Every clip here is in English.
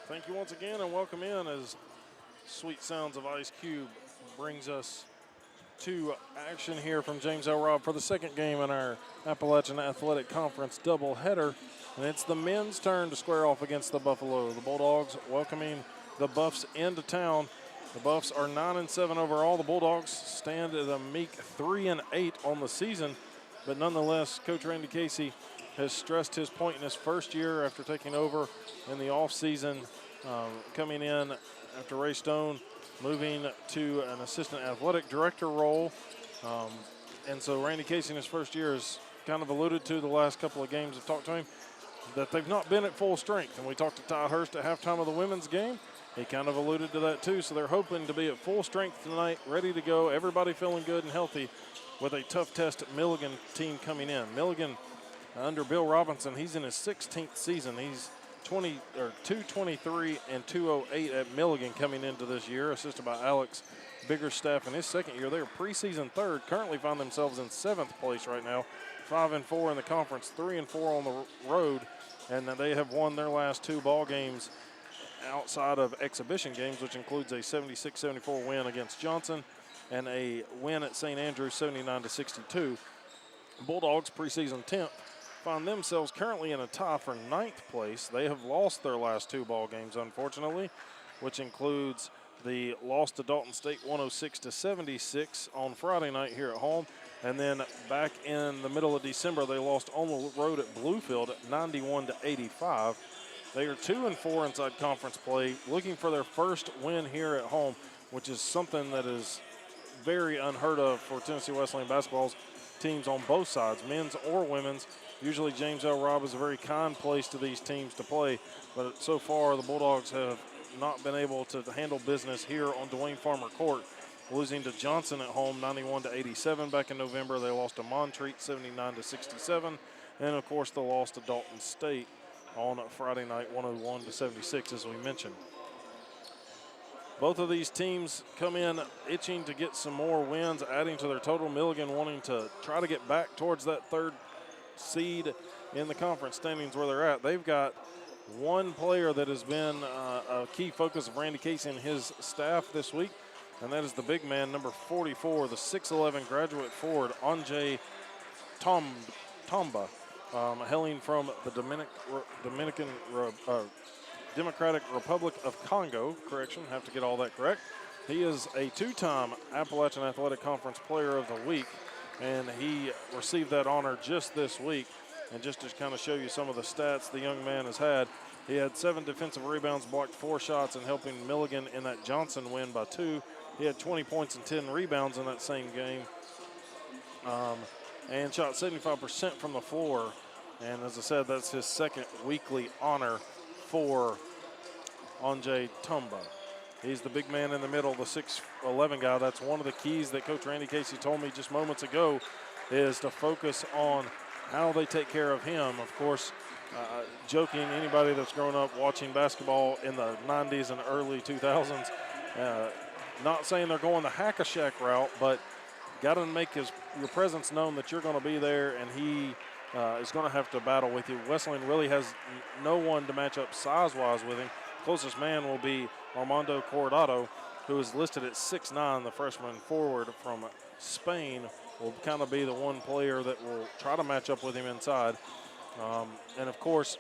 Thank you once again and welcome in as Sweet Sounds of Ice Cube brings us to action here from James L. Robb for the second game in our Appalachian Athletic Conference doubleheader. And it's the men's turn to square off against the Buffalo. The Bulldogs welcoming the Buffs into town. The Buffs are 9-7 overall. The Bulldogs stand at a meek 3-8 on the season. But nonetheless, Coach Randy Casey has stressed his point in his first year after taking over in the offseason, coming in after Ray Stone moving to an assistant athletic director role. And so Randy Casey in his first year has kind of alluded to the last couple of games I've talked to him that they've not been at full strength. And we talked to Ty Hurst at halftime of the women's game. He kind of alluded to that too. So they're hoping to be at full strength tonight, ready to go, everybody feeling good and healthy with a tough test Milligan team coming in. Milligan under Bill Robinson, he's in his 16th season. He's 223 and 208 at Milligan coming into this year, assisted by Alex Biggerstaff in his second year. They're preseason third, currently find themselves in 7th place right now, 5-4 in the conference, 3-4 on the road, and they have won their last 2 ball games outside of exhibition games, which includes a 76-74 win against Johnson and a win at St. Andrews 79-62. Bulldogs, preseason 10th, find themselves currently in a tie for 9th place. They have lost their last 2 ball games, unfortunately, which includes the loss to Dalton State 106-76 on Friday night here at home. And then back in the middle of December, they lost on the road at Bluefield at 91-85. They are 2-4 inside conference play, looking for their first win here at home, which is something that is very unheard of for Tennessee Wesleyan basketball's teams on both sides, men's or women's. Usually James L. Robb is a very kind place to these teams to play, but so far the Bulldogs have not been able to handle business here on Dwayne Farmer Court, losing to Johnson at home 91-87 back in November. They lost to Montreat 79-67, and of course the loss to Dalton State on Friday night 101-76, as we mentioned. Both of these teams come in itching to get some more wins, adding to their total. Milligan wanting to try to get back towards that 3rd seed in the conference standings where they're at. They've got one player that has been a key focus of Randy Casey and his staff this week, and that is the big man, number 44, the 6'11 graduate forward, Anjay Tamba, hailing from the Democratic Republic of Congo. Correction, have to get all that correct. He is a 2-time Appalachian Athletic Conference Player of the Week, and he received that honor just this week. And just to kind of show you some of the stats the young man has had, he had 7 defensive rebounds, blocked 4 shots, and helping Milligan in that Johnson win by 2. He had 20 points and 10 rebounds in that same game, and shot 75% from the floor. And as I said, that's his second weekly honor for Anjay Tamba. He's the big man in the middle, the 6'11 guy. That's one of the keys that Coach Randy Casey told me just moments ago, is to focus on how they take care of him. Of course, joking, anybody that's grown up watching basketball in the 90s and early 2000s, not saying they're going the hack-a-shack route, but got to make your presence known that you're going to be there, and he is going to have to battle with you. Wesleyan really has no one to match up size-wise with him. Closest man will be Armando Corrado, who is listed at 6'9", the freshman forward from Spain, will kind of be the one player that will try to match up with him inside. And, of course,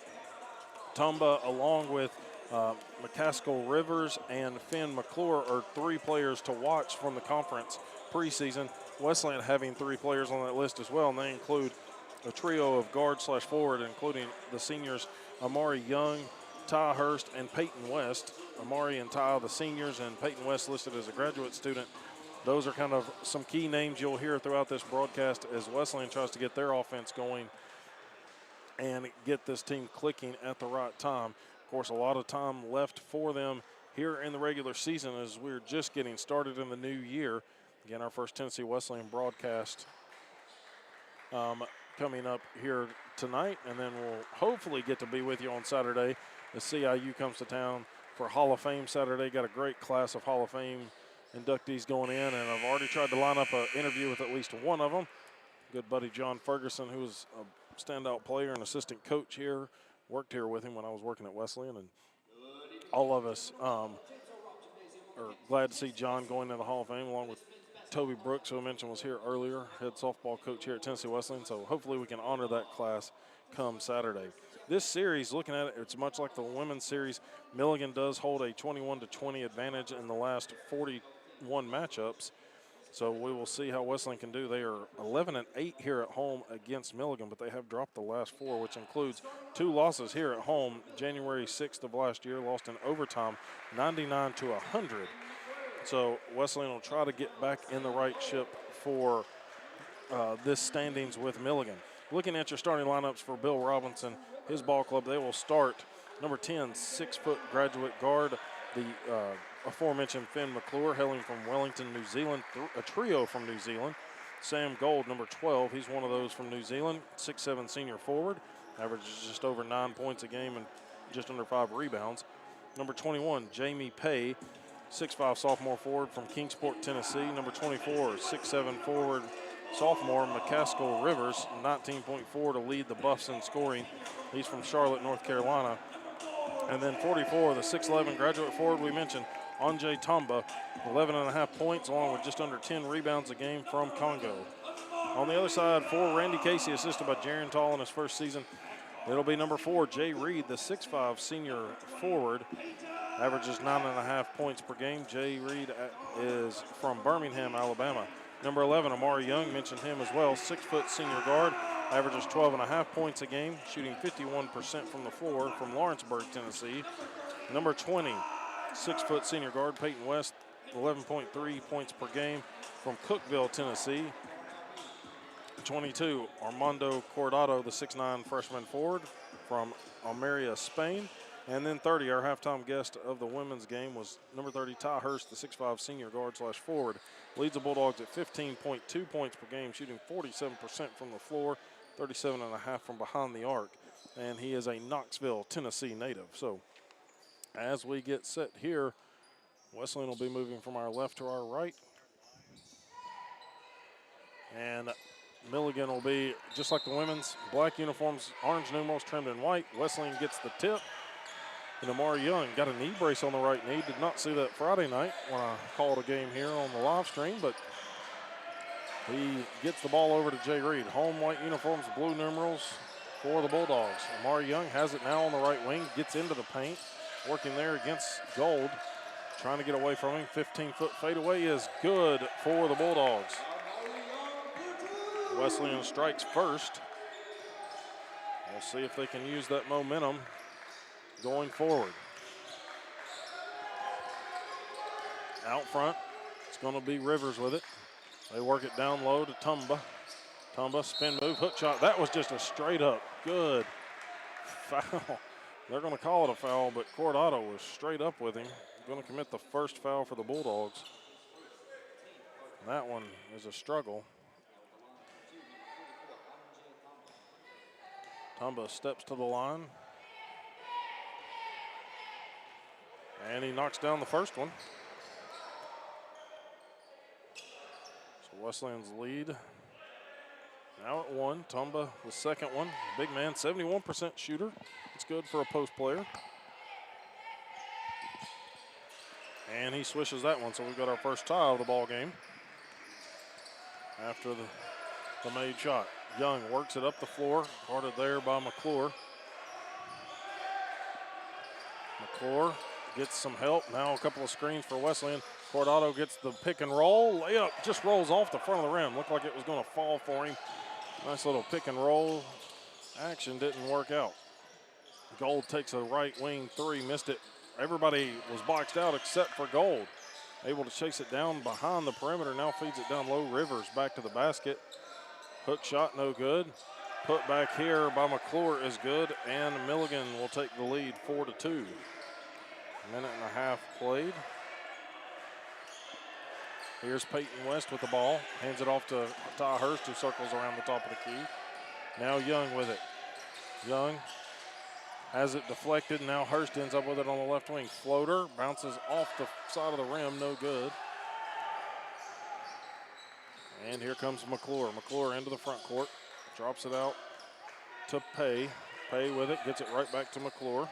Tumba, along with McCaskill Rivers and Finn McClure, are 3 players to watch from the conference preseason. Wesleyan having 3 players on that list as well, and they include a trio of guard/forward, including the seniors Amari Young, Ty Hurst, and Peyton West. Amari and Ty, the seniors, and Peyton West listed as a graduate student. Those are kind of some key names you'll hear throughout this broadcast as Wesleyan tries to get their offense going and get this team clicking at the right time. Of course, a lot of time left for them here in the regular season as we're just getting started in the new year. Again, our first Tennessee Wesleyan broadcast coming up here tonight, and then we'll hopefully get to be with you on Saturday as CIU comes to town for Hall of Fame Saturday. Got a great class of Hall of Fame inductees going in, and I've already tried to line up an interview with at least one of them. Good buddy John Ferguson, who was a standout player and assistant coach here, worked here with him when I was working at Wesleyan, and all of us are glad to see John going to the Hall of Fame along with Toby Brooks, who I mentioned was here earlier, head softball coach here at Tennessee Wesleyan. So hopefully we can honor that class come Saturday. This series, looking at it, it's much like the women's series. Milligan does hold a 21-20 advantage in the last 41 matchups. So we will see how Wesleyan can do. They are 11-8 here at home against Milligan, but they have dropped the last 4, which includes 2 losses here at home. January 6th of last year, lost in overtime, 99-100. So Wesleyan will try to get back in the right ship for this standings with Milligan. Looking at your starting lineups for Bill Robinson, his ball club, they will start number 10, 6-foot graduate guard, the aforementioned Finn McClure, hailing from Wellington, New Zealand, a trio from New Zealand. Sam Gold, number 12, he's one of those from New Zealand, 6'7" senior forward, averages just over 9 points a game and just under 5 rebounds. Number 21, Jamie Pay, 6'5" sophomore forward from Kingsport, Tennessee. Number 24, 6'7" forward sophomore McCaskill Rivers, 19.4 to lead the Buffs in scoring. He's from Charlotte, North Carolina. And then 44, the 6'11" graduate forward we mentioned, Anjay Tamba, 11.5 points along with just under 10 rebounds a game from Congo. On the other side, for Randy Casey, assisted by Jaron Tall in his first season, it'll be number 4, Jay Reed, the 6'5" senior forward, averages 9.5 points per game. Jay Reed is from Birmingham, Alabama. Number 11, Amari Young, mentioned him as well, 6-foot senior guard, averages 12.5 points a game, shooting 51% from the floor from Lawrenceburg, Tennessee. Number 20, 6-foot senior guard, Peyton West, 11.3 points per game from Cookeville, Tennessee. 22, Armando Cordado, the 6'9" freshman forward from Almeria, Spain. And then 30, our halftime guest of the women's game was number 30, Ty Hurst, the 6'5" senior guard / forward. Leads the Bulldogs at 15.2 points per game, shooting 47% from the floor, 37.5 from behind the arc. And he is a Knoxville, Tennessee native. So as we get set here, Wesleyan will be moving from our left to our right. And Milligan will be, just like the women's, black uniforms, orange numerals trimmed in white. Wesleyan gets the tip. And Amari Young got a knee brace on the right knee. Did not see that Friday night when I called a game here on the live stream, but he gets the ball over to Jay Reed. Home white uniforms, blue numerals for the Bulldogs. Amari Young has it now on the right wing, gets into the paint, working there against Gold, trying to get away from him. 15-foot fadeaway is good for the Bulldogs. Wesleyan strikes first. We'll see if they can use that momentum going forward. Out front, it's going to be Rivers with it. They work it down low to Tumba. Tumba, spin move, hook shot. That was just a straight up good foul. They're going to call it a foul, but Cordado was straight up with him. Going to commit the first foul for the Bulldogs. That one is a struggle. Tumba steps to the line. And he knocks down the first one. So Wesleyan's lead now at 1. Tumba, the second one. Big man, 71% shooter. It's good for a post player. And he swishes that one, so we've got our first tie of the ball game after the made shot. Young works it up the floor, guarded there by McClure. McClure gets some help. Now a couple of screens for Wesleyan. Cordado gets the pick and roll. Layup just rolls off the front of the rim. Looked like it was going to fall for him. Nice little pick and roll action, didn't work out. Gold takes a right wing 3, missed it. Everybody was boxed out except for Gold. Able to chase it down behind the perimeter. Now feeds it down low. Rivers back to the basket. Hook shot, no good. Put back here by McClure is good, and Milligan will take the lead 4-2. Minute and a half played. Here's Peyton West with the ball. Hands it off to Ty Hurst, who circles around the top of the key. Now Young with it. Young has it deflected. Now Hurst ends up with it on the left wing. Floater bounces off the side of the rim, no good. And here comes McClure. McClure into the front court. Drops it out to Pay. Pay with it, gets it right back to McClure.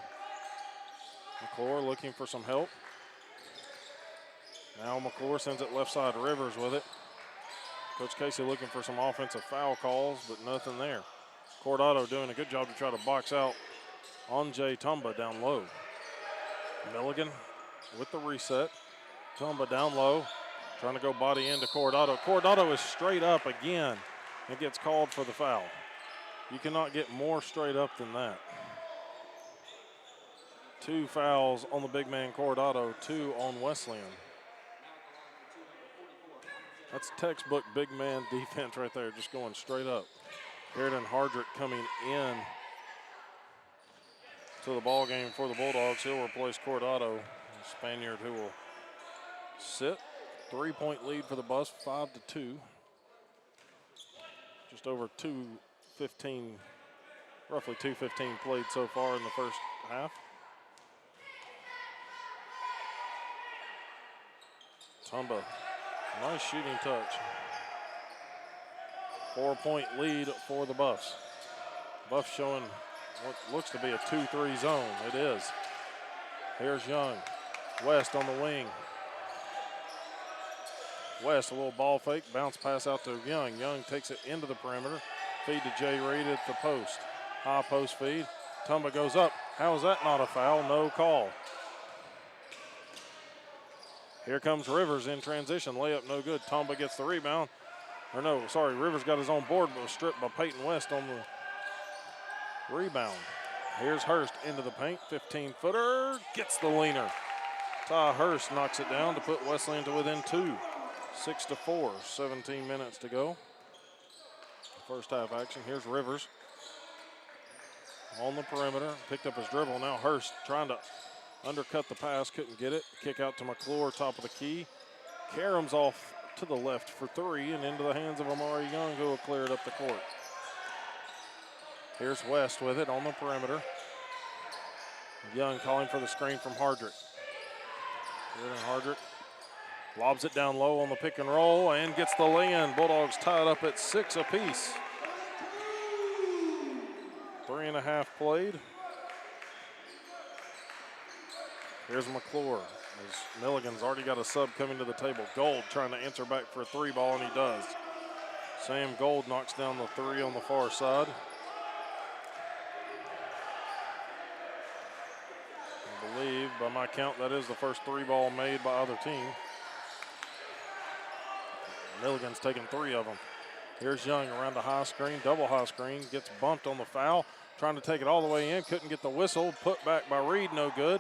McClure looking for some help. Now McClure sends it left side. Rivers with it. Coach Casey looking for some offensive foul calls, but nothing there. Cordado doing a good job to try to box out Anjay Tumba down low. Milligan with the reset. Tumba down low, trying to go body into Cordado. Cordado is straight up again and gets called for the foul. You cannot get more straight up than that. 2 fouls on the big man Cordado, 2 on Wesleyan. That's textbook big man defense right there, just going straight up. Harrington Hardrick coming in to the ball game for the Bulldogs. He'll replace Cordado, the Spaniard, who will sit. 3-point lead for the Buffs, 5-2. Just over 2:15, roughly 2:15 played so far in the first half. Tumba, nice shooting touch. 4-point lead for the Buffs. Buffs showing what looks to be a 2-3 zone. It is. Here's Young. West on the wing. West, a little ball fake, bounce pass out to Young. Young takes it into the perimeter. Feed to Jay Reed at the post. High post feed. Tumba goes up. How is that not a foul? No call. Here comes Rivers in transition. Layup no good. Tumba gets the rebound. Or no, sorry, Rivers got his own board, but was stripped by Peyton West on the rebound. Here's Hurst into the paint. 15-footer. Gets the leaner. Ty Hurst knocks it down to put Wesleyan to within 2. 6-4, 17 minutes to go. First half action. Here's Rivers on the perimeter. Picked up his dribble. Now Hurst trying to undercut the pass. Couldn't get it. Kick out to McClure, top of the key. Karam's off to the left for 3 and into the hands of Amari Young, who will clear it up the court. Here's West with it on the perimeter. Young calling for the screen from Hardrick. Hardrick lobs it down low on the pick and roll and gets the lay-in. Bulldogs tied up at 6 apiece. 3.5 played. Here's McClure. As Milligan's already got a sub coming to the table. Gold trying to answer back for a 3 ball, and he does. Sam Gold knocks down the 3 on the far side. I believe, by my count, that is the first 3 ball made by either team. Milligan's taking 3 of them. Here's Young around the high screen, double high screen, gets bumped on the foul, trying to take it all the way in, couldn't get the whistle, put back by Reed, no good.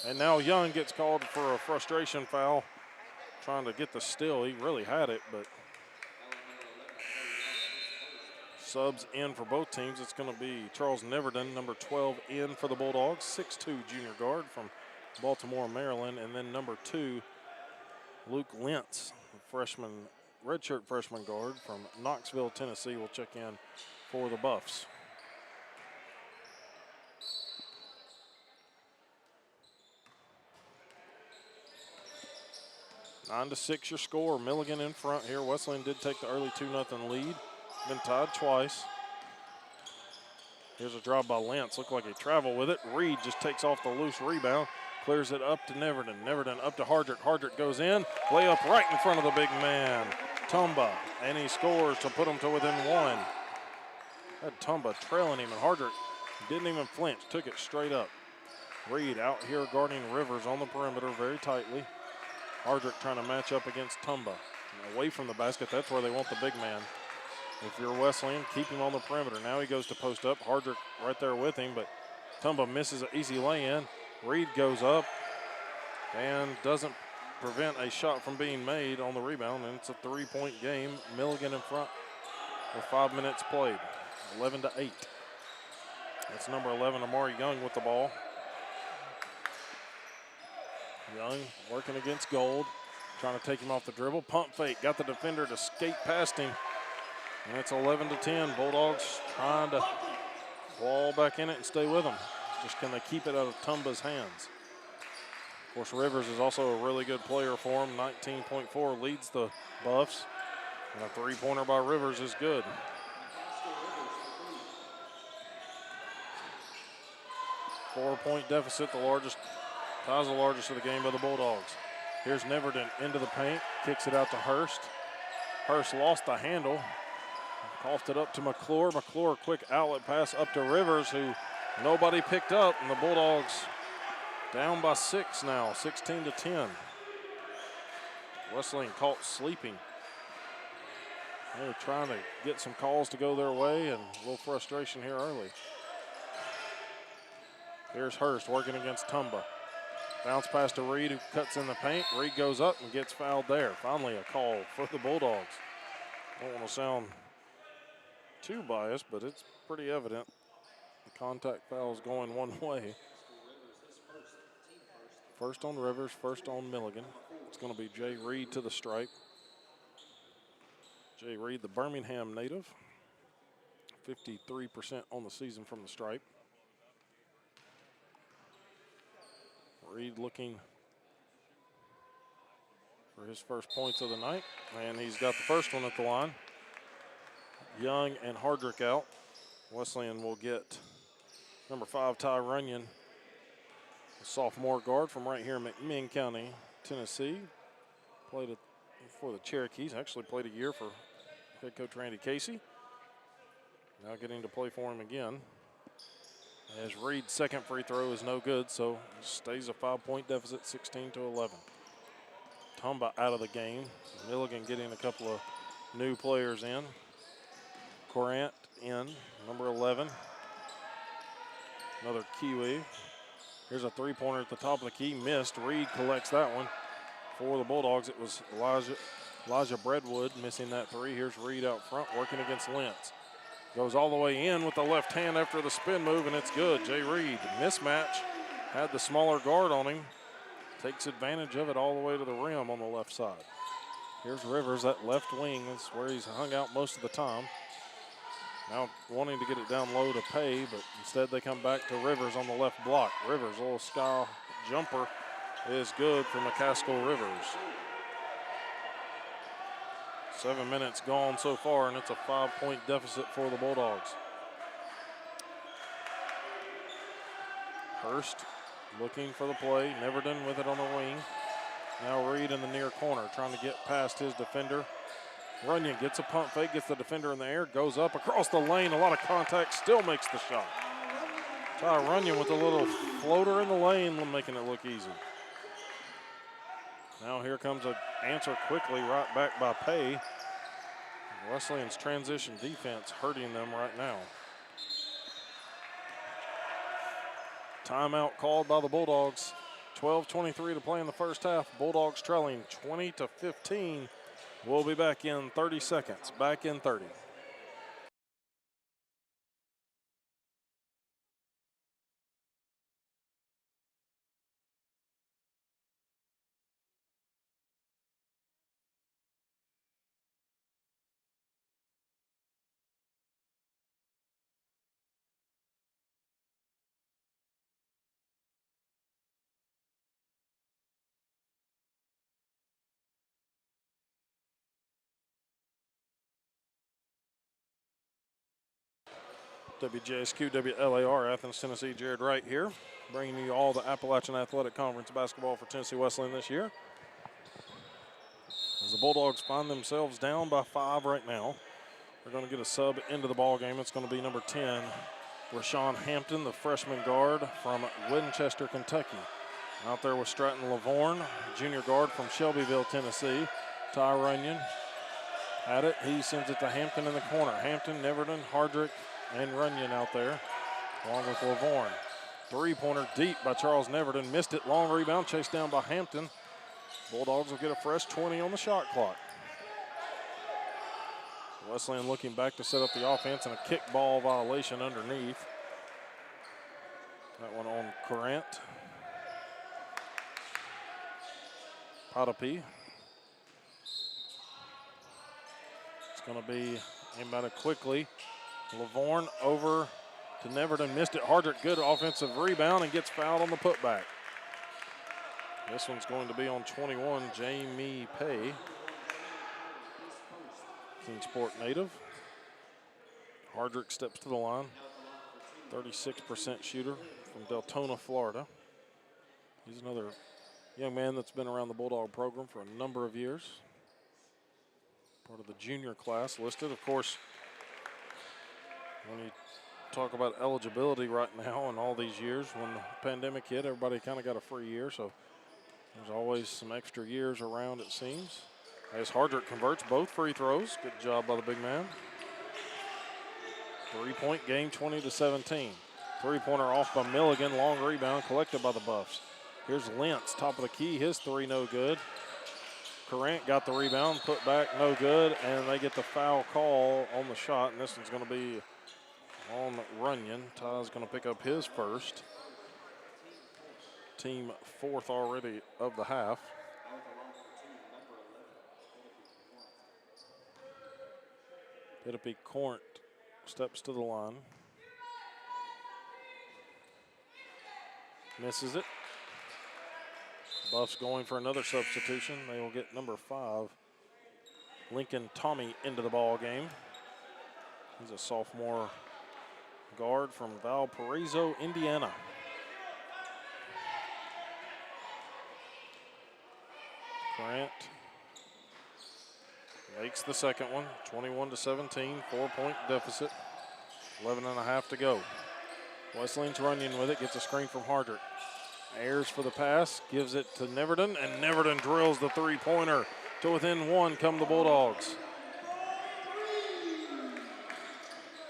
And now Young gets called for a frustration foul, trying to get the steal. He really had it, but subs in for both teams. It's going to be Charles Neverton, number 12, in for the Bulldogs, 6'2" junior guard from Baltimore, Maryland, and then number 2, Luke Lentz, freshman, redshirt freshman guard from Knoxville, Tennessee, will check in for the Buffs. Nine to 6 your score. Milligan in front here. Wesleyan did take the early 2-0 lead. Been tied twice. Here's a drive by Lentz. Looked like he traveled with it. Reed just takes off the loose rebound. Clears it up to Neverton. Neverton up to Hardrick. Hardrick goes in. Layup right in front of the big man, Tumba. And he scores to put him to within 1. Had Tumba trailing him, and Hardrick didn't even flinch. Took it straight up. Reed out here guarding Rivers on the perimeter very tightly. Hardrick trying to match up against Tumba. And away from the basket, that's where they want the big man. If you're Wesleyan, keep him on the perimeter. Now he goes to post up. Hardrick right there with him, but Tumba misses an easy lay-in. Reed goes up and doesn't prevent a shot from being made on the rebound, and it's a 3-point game. Milligan in front with 5 minutes played, 11-8. That's number 11, Amari Young, with the ball. Young working against Gold, trying to take him off the dribble. Pump fake, got the defender to skate past him. And it's 11-10. Bulldogs trying to claw back in it and stay with them. Just can they keep it out of Tumba's hands? Of course, Rivers is also a really good player for him. 19.4 leads the Buffs. And a 3-pointer by Rivers is good. 4-point deficit, the largest, ties the largest of the game by the Bulldogs. Here's Neverton into the paint, kicks it out to Hurst. Hurst lost the handle, coughed it up to McClure. McClure, quick outlet pass up to Rivers, who nobody picked up, and the Bulldogs down by 6 now, 16-10. Wesleyan caught sleeping. They're trying to get some calls to go their way, and a little frustration here early. Here's Hurst working against Tumba. Bounce pass to Reed, who cuts in the paint. Reed goes up and gets fouled there. Finally a call for the Bulldogs. Don't want to sound too biased, but it's pretty evident the contact foul is going one way. First on Rivers, first on Milligan. It's going to be Jay Reed to the stripe. Jay Reed, the Birmingham native. 53% on the season from the stripe. Reed looking for his first points of the night, and he's got the first one at the line. Young and Hardrick out. Wesleyan will get number 5, Ty Runyon, a sophomore guard from right here in McMinn County, Tennessee. Played for the Cherokees, actually played a year for head coach Randy Casey. Now getting to play for him again. As Reed's second free throw is no good, so stays a 5-point deficit, 16-11. Tumba out of the game. Milligan getting a couple of new players in. Corant in, number 11. Another Kiwi. Here's a three-pointer at the top of the key, missed. Reed collects that one. For the Bulldogs, it was Elijah Breadwood missing that three. Here's Reed out front working against Lentz. Goes all the way in with the left hand after the spin move, and it's good. Jay Reed, mismatch, had the smaller guard on him. Takes advantage of it all the way to the rim on the left side. Here's Rivers, that left wing is where he's hung out most of the time. Now wanting to get it down low to Pay, but instead they come back to Rivers on the left block. Rivers, a little sky jumper is good for McCaskill Rivers. 7 minutes gone so far, and it's a 5-point deficit for the Bulldogs. Hurst looking for the play. Neverton with it on the wing. Now Reed in the near corner, trying to get past his defender. Runyon gets a pump fake, gets the defender in the air, goes up across the lane, a lot of contact, still makes the shot. Ty Runyon with a little floater in the lane, making it look easy. Now here comes an answer quickly, right back by Pay. Wesleyan's transition defense hurting them right now. Timeout called by the Bulldogs. 12:23 to play in the first half. Bulldogs trailing 20-15. We'll be back in 30 seconds. Back in 30. WJSQ, WLAR, Athens, Tennessee. Jared Wright here, bringing you all the Appalachian Athletic Conference basketball for Tennessee Wesleyan this year. As the Bulldogs find themselves down by 5 right now, they're going to get a sub into the ball game. It's going to be number 10, Rashawn Hampton, the freshman guard from Winchester, Kentucky. Out there with Stratton Lavorne, junior guard from Shelbyville, Tennessee. Ty Runyon at it. He sends it to Hampton in the corner. Hampton, Neverton, Hardrick, and Runyon out there, along with Lavorne. Three-pointer deep by Charles Neverton. Missed it. Long rebound, chased down by Hampton. Bulldogs will get a fresh 20 on the shot clock. Wesleyan looking back to set up the offense, and a kickball violation underneath. That one on Corant. Potapi. It's going to be inbounded quickly. Lavorne over to Neverton, missed it. Hardrick, good offensive rebound, and gets fouled on the putback. This one's going to be on 21, Jamie Pay, Kingsport native. Hardrick steps to the line. 36% shooter from Deltona, Florida. He's another young man that's been around the Bulldog program for a number of years. Part of the junior class listed. Of course, when you talk about eligibility right now and all these years, when the pandemic hit, everybody kind of got a free year, so there's always some extra years around, it seems. As Hardrick converts both free throws. Good job by the big man. 3-point game, 20-17. Three-pointer off by Milligan. Long rebound collected by the Buffs. Here's Lentz, top of the key. His three, no good. Corrant got the rebound, put back, no good, and they get the foul call on the shot, and this one's going to be on Runyon. Ty's going to pick up his first. Team fourth already of the half. Pitapee Court steps to the line. Misses it. Buffs going for another substitution. They will get number 5, Lincoln Tommy, into the ball game. He's a sophomore guard from Valparaiso, Indiana. Grant makes the second one, 21-17, 4-point deficit, 11.5 to go. Wesleyan's Runyon with it, gets a screen from Hardrick. Ayers for the pass, gives it to Neverton, and Neverton drills the three-pointer to within one come the Bulldogs.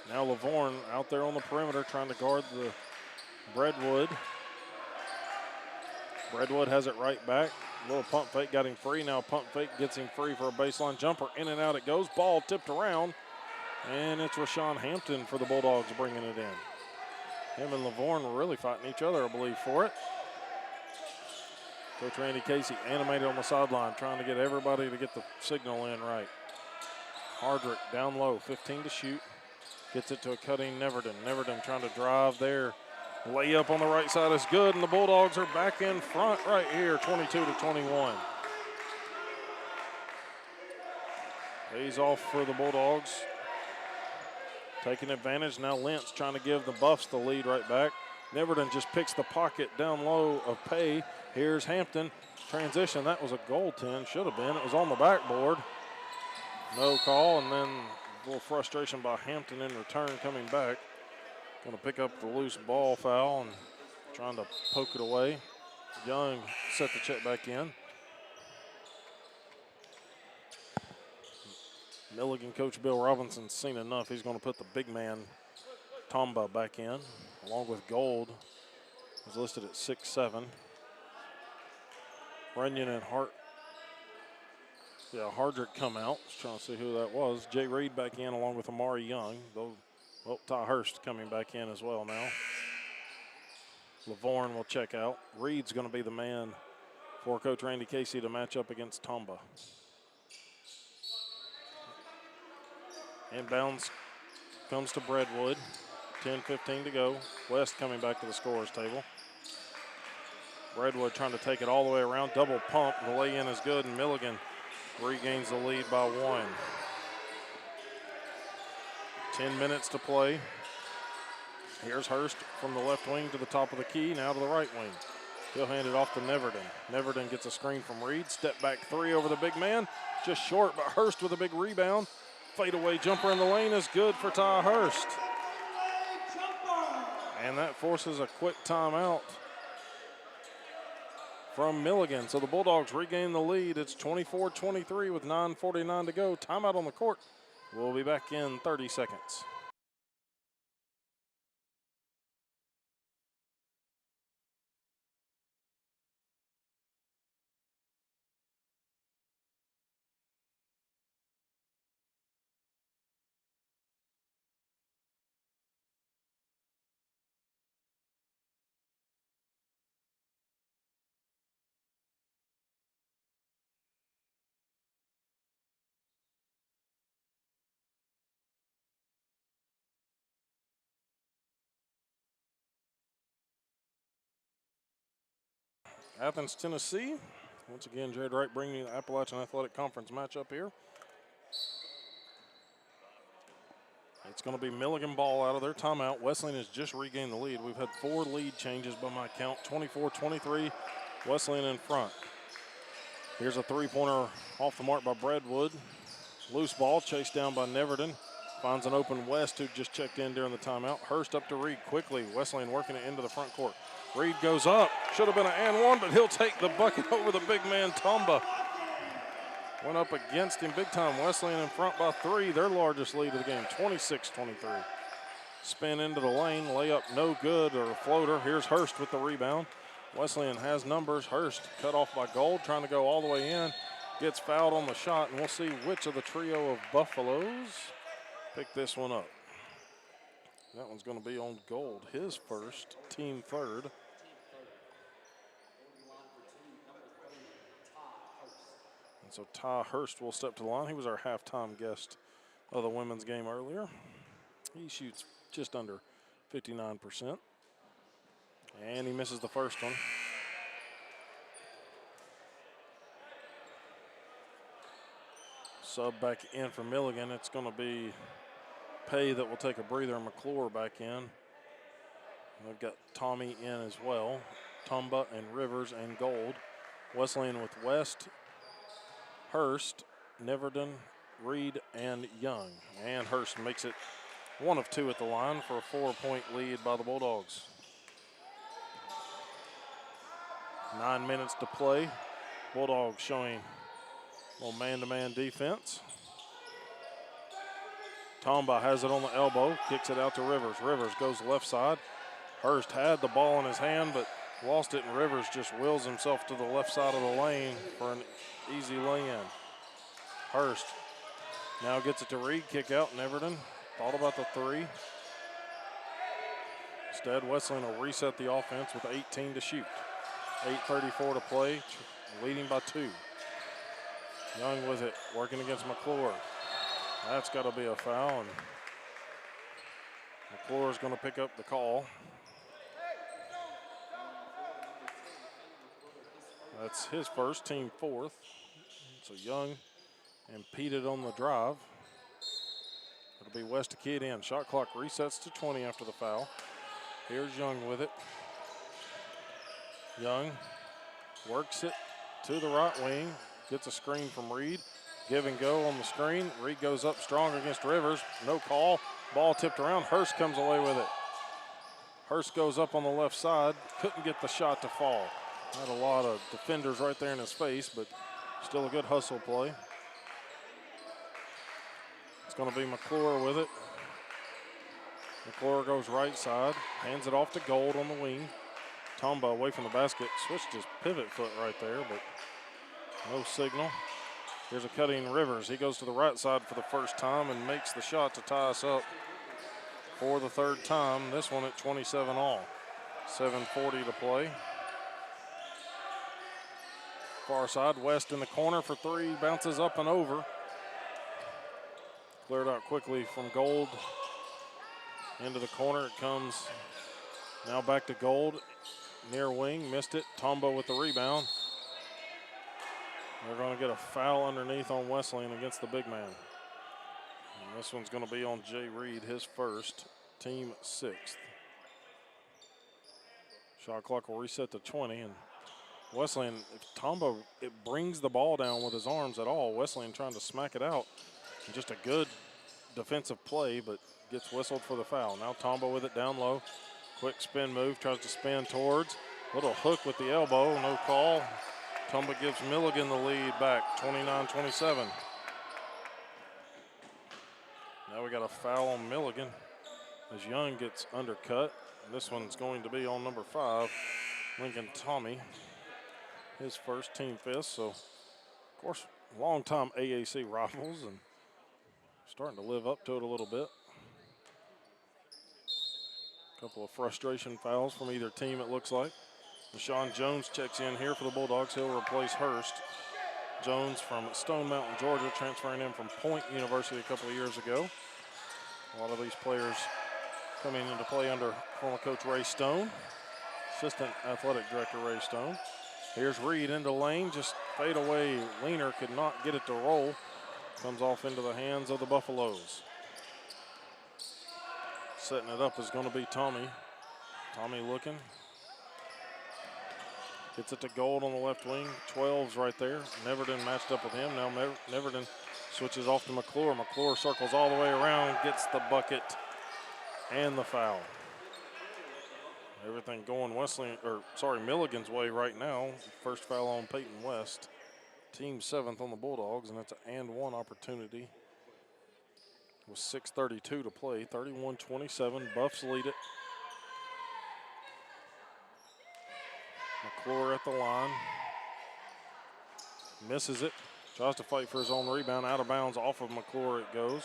Now Lavorne out there on the perimeter trying to guard the Breadwood. Breadwood has it right back. A little pump fake, got him free. Now pump fake gets him free for a baseline jumper. In and out it goes. Ball tipped around. And it's Rashawn Hampton for the Bulldogs bringing it in. Him and Lavorne were really fighting each other, I believe, for it. Coach Randy Casey animated on the sideline, trying to get everybody to get the signal in right. Hardrick down low, 15 to shoot. Gets it to a cutting Neverton. Neverton trying to drive there. Layup on the right side is good, and the Bulldogs are back in front right here, 22-21. Pays off for the Bulldogs. Taking advantage. Now Lentz trying to give the Buffs the lead right back. Neverton just picks the pocket down low of Pay. Here's Hampton. Transition. That was a goaltend. Should have been. It was on the backboard. No call, and then a little frustration by Hampton in return coming back. Going to pick up the loose ball foul and trying to poke it away. Young set the check back in. Milligan coach Bill Robinson's seen enough. He's going to put the big man Tomba back in, along with Gold. He's listed at 6'7". Runyon and Hardrick come out. Just trying to see who that was. Jay Reed back in along with Amari Young. Well, Ty Hurst coming back in as well now. Lavorne will check out. Reed's going to be the man for Coach Randy Casey to match up against Tomba. Inbounds comes to Breadwood. 10-15 to go. West coming back to the scorer's table. Breadwood trying to take it all the way around. Double pump. The lay-in is good, and Milligan regains the lead by 1. 10 minutes to play. Here's Hurst from the left wing to the top of the key, now to the right wing. He'll hand it off to Neverton. Neverton gets a screen from Reed. Step back three over the big man. Just short, but Hurst with a big rebound. Fadeaway jumper in the lane is good for Ty Hurst. And that forces a quick timeout from Milligan. So the Bulldogs regain the lead. It's 24-23 with 9:49 to go. Timeout on the court. We'll be back in 30 seconds. Athens, Tennessee. Once again, Jared Wright bringing you the Appalachian Athletic Conference matchup here. It's going to be Milligan ball out of their timeout. Wesleyan has just regained the lead. We've had 4 lead changes by my count, 24-23, Wesleyan in front. Here's a three-pointer off the mark by Bradwood. Loose ball chased down by Neverton. Finds an open West who just checked in during the timeout. Hurst up to Reed quickly. Wesleyan working it into the front court. Reed goes up. Should have been an and one, but he'll take the bucket over the big man, Tomba. Went up against him big time. Wesleyan in front by 3, their largest lead of the game, 26-23. Spin into the lane, layup no good, or a floater. Here's Hurst with the rebound. Wesleyan has numbers. Hurst cut off by Gold, trying to go all the way in. Gets fouled on the shot, and we'll see which of the trio of Buffaloes pick this one up. That one's going to be on Gold, his first, team third. And so Ty Hurst will step to the line. He was our halftime guest of the women's game earlier. He shoots just under 59%. And he misses the first one. Sub back in for Milligan. It's going to be Pay that will take a breather. McClure back in. They've got Tommy in as well. Tumba and Rivers and Gold. Wesleyan with West, Hurst, Neverton, Reed, and Young. And Hurst makes it 1 of 2 at the line for a 4-point lead by the Bulldogs. 9 minutes to play. Bulldogs showing a little man-to-man defense. Tomba has it on the elbow, kicks it out to Rivers. Rivers goes left side. Hurst had the ball in his hand, but lost it, and Rivers just wills himself to the left side of the lane for an easy lay-in. Hurst now gets it to Reed, kick out, Neverton. Thought about the 3. Instead, Wesleyan will reset the offense with 18 to shoot. 8:34 to play, leading by 2. Young with it, working against McClure. That's got to be a foul, and McClure is going to pick up the call. That's his first, team 4th. So Young impeded on the drive. It'll be West to key it in. Shot clock resets to 20 after the foul. Here's Young with it. Young works it to the right wing. Gets a screen from Reed. Give and go on the screen. Reed goes up strong against Rivers. No call. Ball tipped around. Hurst comes away with it. Hurst goes up on the left side. Couldn't get the shot to fall. Had a lot of defenders right there in his face, but still a good hustle play. It's going to be McClure with it. McClure goes right side. Hands it off to Gold on the wing. Tomba away from the basket. Switched his pivot foot right there, but no signal. Here's a cutting Rivers. He goes to the right side for the first time and makes the shot to tie us up for the 3rd time. This one at 27 all. 7:40 to play. Far side, West in the corner for 3. Bounces up and over. Cleared out quickly from Gold. Into the corner it comes. Now back to Gold. Near wing, missed it. Tomba with the rebound. They're going to get a foul underneath on Wesleyan against the big man. And this one's going to be on Jay Reed, his first, team 6th. Shot clock will reset to 20. And Wesleyan, if Tomba it brings the ball down with his arms at all, Wesleyan trying to smack it out. Just a good defensive play, but gets whistled for the foul. Now Tomba with it down low. Quick spin move, tries to spin towards. Little hook with the elbow, no call. Tomba gives Milligan the lead back, 29-27. Now we got a foul on Milligan as Young gets undercut. This one's going to be on number 5, Lincoln Tommy. His first, team 5th. So, of course, long-time AAC rivals and starting to live up to it a little bit. Couple of frustration fouls from either team, it looks like. Deshaun Jones checks in here for the Bulldogs. He'll replace Hurst. Jones from Stone Mountain, Georgia, transferring in from Point University a couple of years ago. A lot of these players coming into play under former coach Ray Stone, assistant athletic director Ray Stone. Here's Reed into lane, just fade away. Leaner could not get it to roll. Comes off into the hands of the Buffaloes. Setting it up is going to be Tommy. Tommy looking. Gets it to Gold on the left wing. 12's right there. Neverton matched up with him. Now Neverton switches off to McClure. McClure circles all the way around, gets the bucket and the foul. Everything going Milligan's way right now. First foul on Peyton West. Team 7th on the Bulldogs, and it's an and one opportunity. With 6:32 to play, 31-27. Buffs lead it. McClure at the line. Misses it. Tries to fight for his own rebound. Out of bounds off of McClure it goes.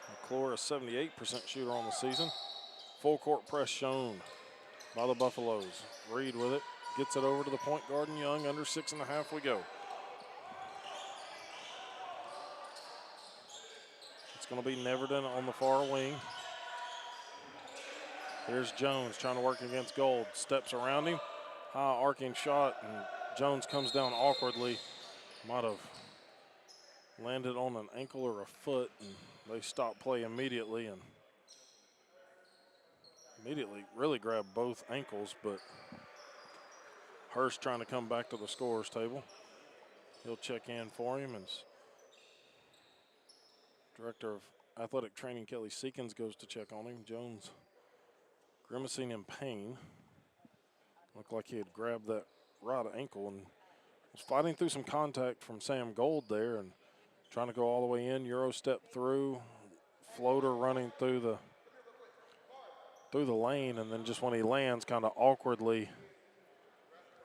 McClure, a 78% shooter on the season. Full court press shown by the Buffaloes. Reed with it. Gets it over to the point guard and Young. Under 6.5 we go. It's going to be Neverton on the far wing. Here's Jones trying to work against Gold. Steps around him. High arcing shot, and Jones comes down awkwardly. Might have landed on an ankle or a foot, and they stop play immediately and immediately really grabbed both ankles, but Hurst trying to come back to the scorer's table. He'll check in for him, and Director of Athletic Training Kelly Seekins goes to check on him. Jones grimacing in pain. Looked like he had grabbed that right ankle and was fighting through some contact from Sam Gold there and trying to go all the way in. Euro step through, floater running through the lane, and then just when he lands, kind of awkwardly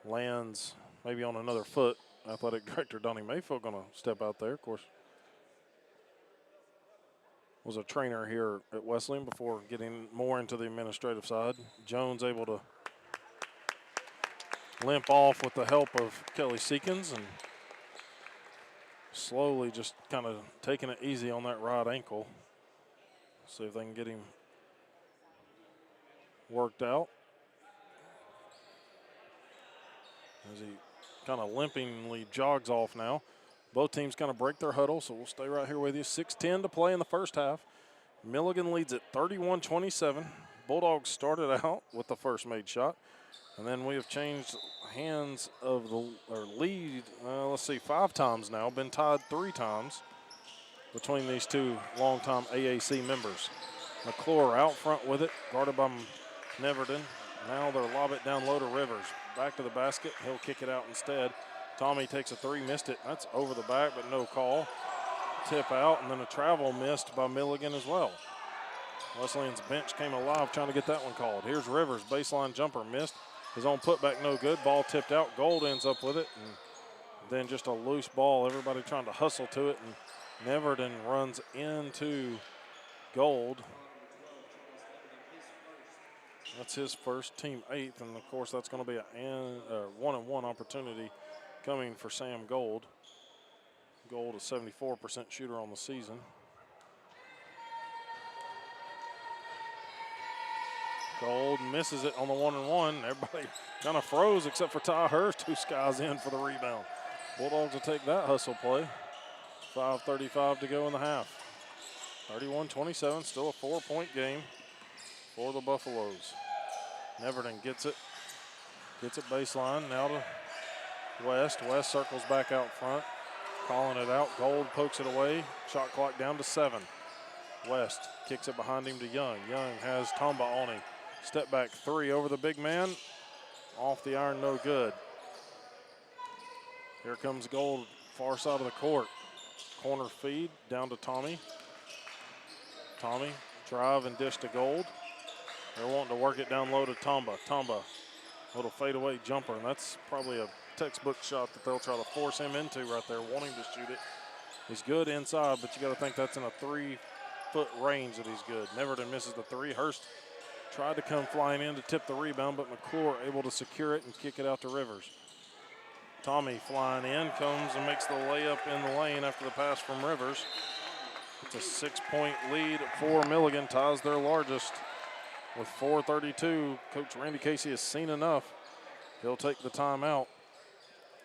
lands maybe on another foot. Athletic Director Donnie Mayfield going to step out there. Of course, was a trainer here at Wesleyan before getting more into the administrative side. Jones able to limp off with the help of Kelly Seekins and slowly just kind of taking it easy on that right ankle. See if they can get him worked out. As he kind of limpingly jogs off now. Both teams kind of break their huddle, so we'll stay right here with you. 6:10 to play in the first half. Milligan leads at 31-27. Bulldogs started out with the first made shot, and then we have changed hands of the lead. Let's see, 5 times now. Been tied 3 times between these two longtime AAC members. McClure out front with it, guarded by Neverton. Now they'll lob it down low to Rivers. Back to the basket. He'll kick it out instead. Tommy takes a 3, missed it. That's over the back, but no call. Tip out, and then a travel missed by Milligan as well. Wesleyan's bench came alive trying to get that one called. Here's Rivers, baseline jumper, missed. His own putback, no good. Ball tipped out. Gold ends up with it, and then just a loose ball. Everybody trying to hustle to it, and Neverton runs into Gold. That's his first, team 8th, and of course that's going to be a 1-on-1 opportunity coming for Sam Gold. Gold, a 74% shooter on the season. Gold misses it on the 1-on-1. Everybody kind of froze except for Ty Hurst, who skies in for the rebound. Bulldogs will take that hustle play. 5:35 to go in the half. 31-27, still a 4-point game for the Buffaloes. Neverton gets it baseline, now to West. West circles back out front, calling it out. Gold pokes it away, shot clock down to 7. West kicks it behind him to Young. Young has Tomba on him. Step back 3 over the big man. Off the iron, no good. Here comes Gold, far side of the court. Corner feed down to Tommy. Tommy, drive and dish to Gold. They're wanting to work it down low to Tomba. Tomba, little fadeaway jumper, and that's probably a textbook shot that they'll try to force him into right there, wanting to shoot it. He's good inside, but you got to think that's in a 3-foot range that he's good. Neverton misses the 3. Hurst tried to come flying in to tip the rebound, but McClure able to secure it and kick it out to Rivers. Tommy flying in, comes and makes the layup in the lane after the pass from Rivers. It's a 6-point lead for Milligan, ties their largest with 4:32. Coach Randy Casey has seen enough. He'll take the timeout.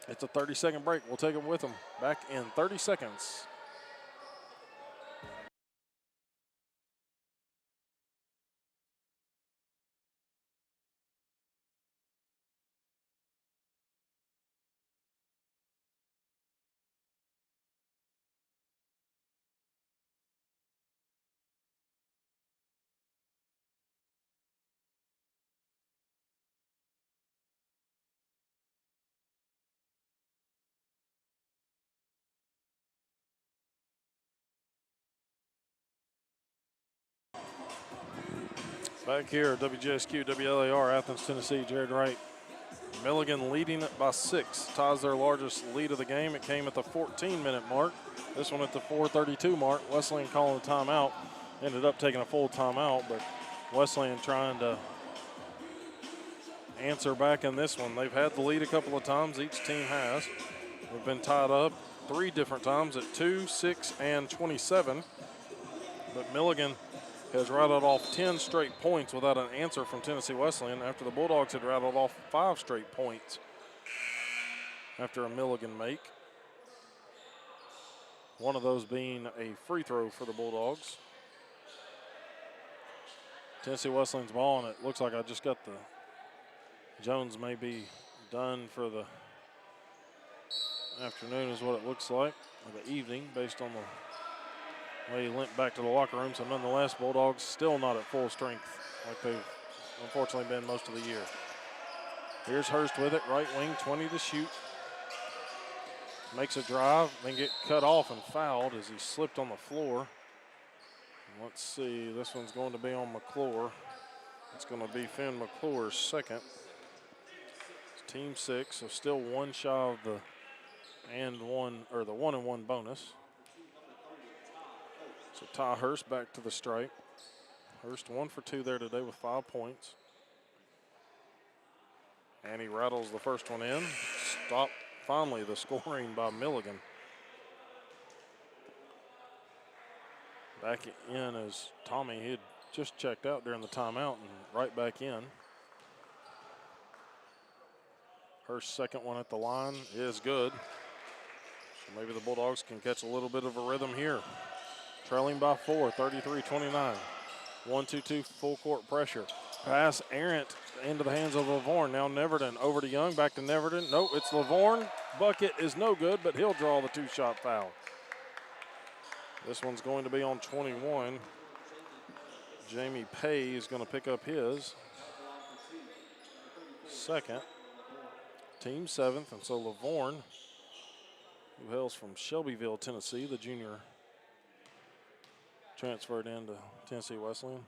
It's a 30-second break. We'll take it with him. Back in 30 seconds. Back here, WGSQ, WLAR, Athens, Tennessee, Jared Wright. Milligan leading it by 6, ties their largest lead of the game. It came at the 14-minute mark. This one at the 4:32 mark. Wesleyan calling a timeout. Ended up taking a full timeout, but Wesleyan trying to answer back in this one. They've had the lead a couple of times. Each team has. They've been tied up 3 different times at 2, 6, and 27. But Milligan has rattled off 10 straight points without an answer from Tennessee Wesleyan after the Bulldogs had rattled off 5 straight points after a Milligan make. One of those being a free throw for the Bulldogs. Tennessee Wesleyan's ball, and it looks like I just got the Jones may be done for the afternoon is what it looks like, or the evening, based on the way he limped back to the locker room. So nonetheless, Bulldogs still not at full strength like they've unfortunately been most of the year. Here's Hurst with it, right wing, 20 to shoot. Makes a drive, then get cut off and fouled as he slipped on the floor. Let's see, this one's going to be on McClure. It's going to be Finn McClure's second. It's team 6, so still one shy of the 1-and-1 bonus. So Ty Hurst back to the strike. Hurst 1 for 2 there today with 5 points. And he rattles the first one in. Stop finally the scoring by Milligan. Back in as Tommy, he had just checked out during the timeout and right back in. Hurst's second one at the line is good. So maybe the Bulldogs can catch a little bit of a rhythm here. Trailing by 4, 33-29. 1-2-2 full court pressure. Pass errant into the hands of Lavorne. Now Neverton over to Young, back to Neverton. Nope, it's Lavorne. Bucket is no good, but he'll draw the 2-shot foul. This one's going to be on 21. Jamie Pay is going to pick up his second. Team 7th, and so Lavorne, who hails from Shelbyville, Tennessee, the junior, transferred into Tennessee Wesleyan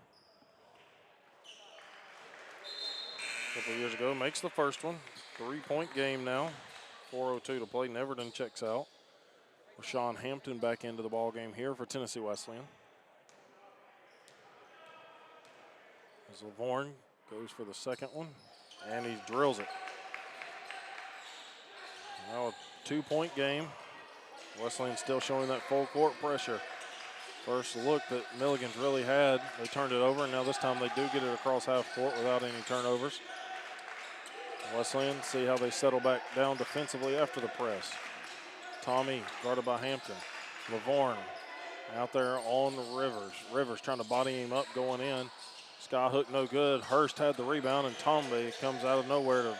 a couple of years ago, makes the first one. 3-point game now, 4:02 to play. Neverton checks out. Rashawn Hampton back into the ball game here for Tennessee Wesleyan. As Lavorne goes for the second one, and he drills it. Now a 2-point game. Wesleyan still showing that full court pressure. First look that Milligan's really had, they turned it over, and now this time they do get it across half court without any turnovers. Wesleyan, see how they settle back down defensively after the press. Tommy guarded by Hampton. Lavorne out there on Rivers. Rivers trying to body him up going in. Skyhook no good. Hurst had the rebound, and Tomba comes out of nowhere to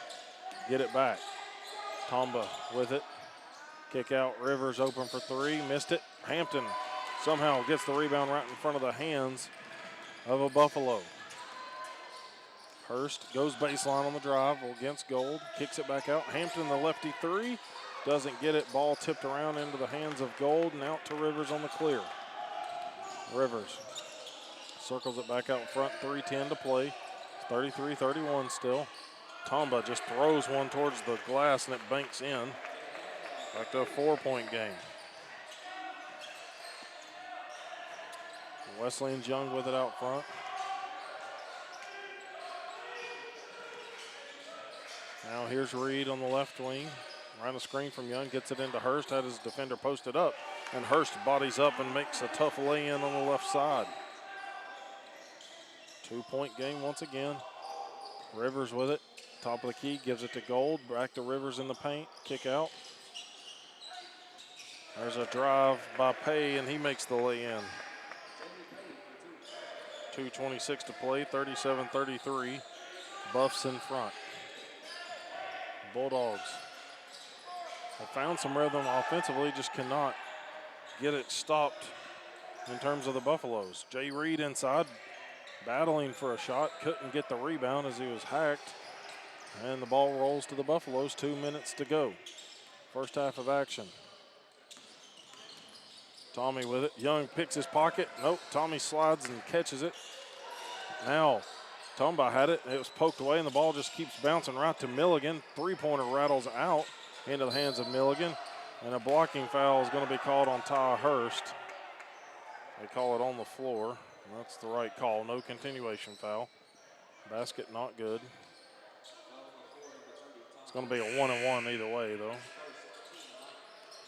get it back. Tomba with it. Kick out. Rivers open for 3. Missed it. Hampton somehow gets the rebound right in front of the hands of a Buffalo. Hurst goes baseline on the drive against Gold. Kicks it back out. Hampton, the lefty 3. Doesn't get it. Ball tipped around into the hands of Gold and out to Rivers on the clear. Rivers circles it back out front. 3:10 to play. 33-31 still. Tomba just throws one towards the glass and it banks in. Back to a 4-point game. Wesleyan's Young with it out front. Now here's Reed on the left wing. Around the screen from Young, gets it into Hurst, had his defender posted up, and Hurst bodies up and makes a tough lay-in on the left side. 2-point game once again. Rivers with it, top of the key, gives it to Gold, back to Rivers in the paint, kick out. There's a drive by Pay, and he makes the lay-in. 2:26 to play, 37-33. Buffs in front. Bulldogs have found some rhythm offensively, just cannot get it stopped in terms of the Buffaloes. Jay Reed inside, battling for a shot, couldn't get the rebound as he was hacked, and the ball rolls to the Buffaloes. 2 minutes to go. First half of action. Tommy with it. Young picks his pocket. Nope, Tommy slides and catches it. Now Tomba had it. It was poked away, and the ball just keeps bouncing right to Milligan. Three-pointer rattles out into the hands of Milligan. And a blocking foul is going to be called on Ty Hurst. They call it on the floor. That's the right call. No continuation foul. Basket not good. It's going to be a 1-and-1 either way, though.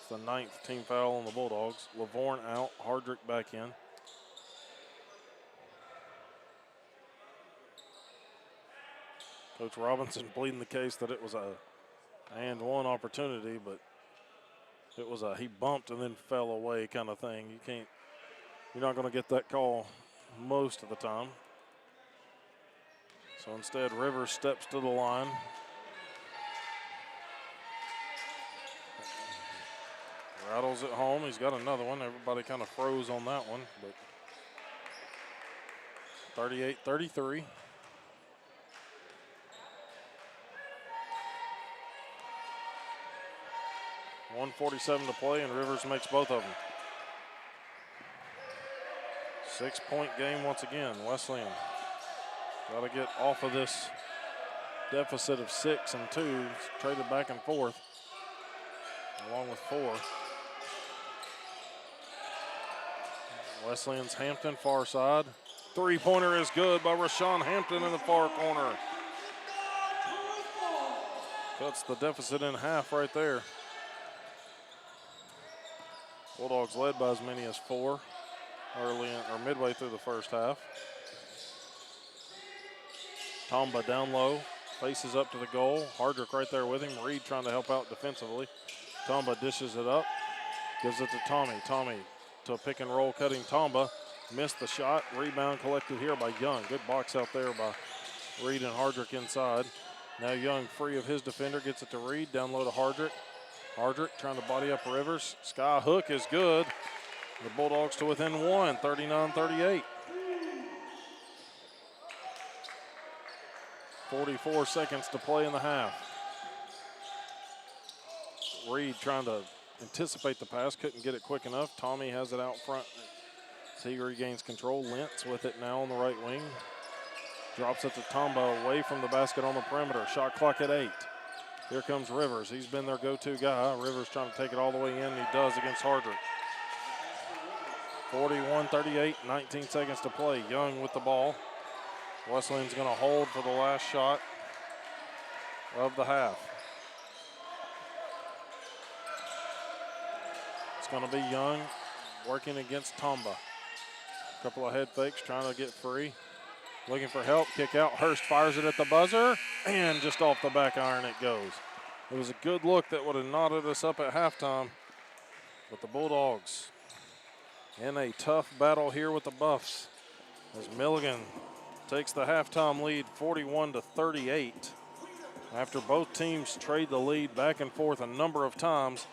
It's the 9th team foul on the Bulldogs. Lavorne out. Hardrick back in. Coach Robinson pleading the case that it was a and-one opportunity, but it was a he bumped and then fell away kind of thing. You're not going to get that call most of the time. So instead, Rivers steps to the line. Rattles it home. He's got another one. Everybody kind of froze on that one, but 38-33. .147 to play, and Rivers makes both of them. 6-point game once again. Wesleyan got to get off of this deficit of 6 and 2. It's traded back and forth, along with 4. Wesleyan's Hampton, far side. Three-pointer is good by Rashawn Hampton in the far corner. Cuts the deficit in half right there. Bulldogs led by as many as 4 midway through the first half. Tomba down low, faces up to the goal. Hardrick right there with him. Reed trying to help out defensively. Tomba dishes it up, gives it to Tommy. Tommy to a pick and roll, cutting Tomba. Missed the shot. Rebound collected here by Young. Good box out there by Reed and Hardrick inside. Now Young free of his defender, gets it to Reed, down low to Hardrick. Hardrick trying to body up Rivers. Sky hook is good. The Bulldogs to within 1, 39-38. 44 seconds to play in the half. Reed trying to anticipate the pass, couldn't get it quick enough. Tommy has it out front as he regains control. Lentz with it now on the right wing. Drops it to Tomba away from the basket on the perimeter. Shot clock at 8. Here comes Rivers. He's been their go-to guy. Rivers trying to take it all the way in, and he does against Hardrick. 41-38, 19 seconds to play. Young with the ball. Wesleyan's going to hold for the last shot of the half. It's going to be Young working against Tomba. A couple of head fakes, trying to get free. Looking for help, kick out. Hurst fires it at the buzzer, and just off the back iron it goes. It was a good look that would have knotted us up at halftime, but the Bulldogs in a tough battle here with the Buffs as Milligan takes the halftime lead 41-38. After both teams trade the lead back and forth a number of times,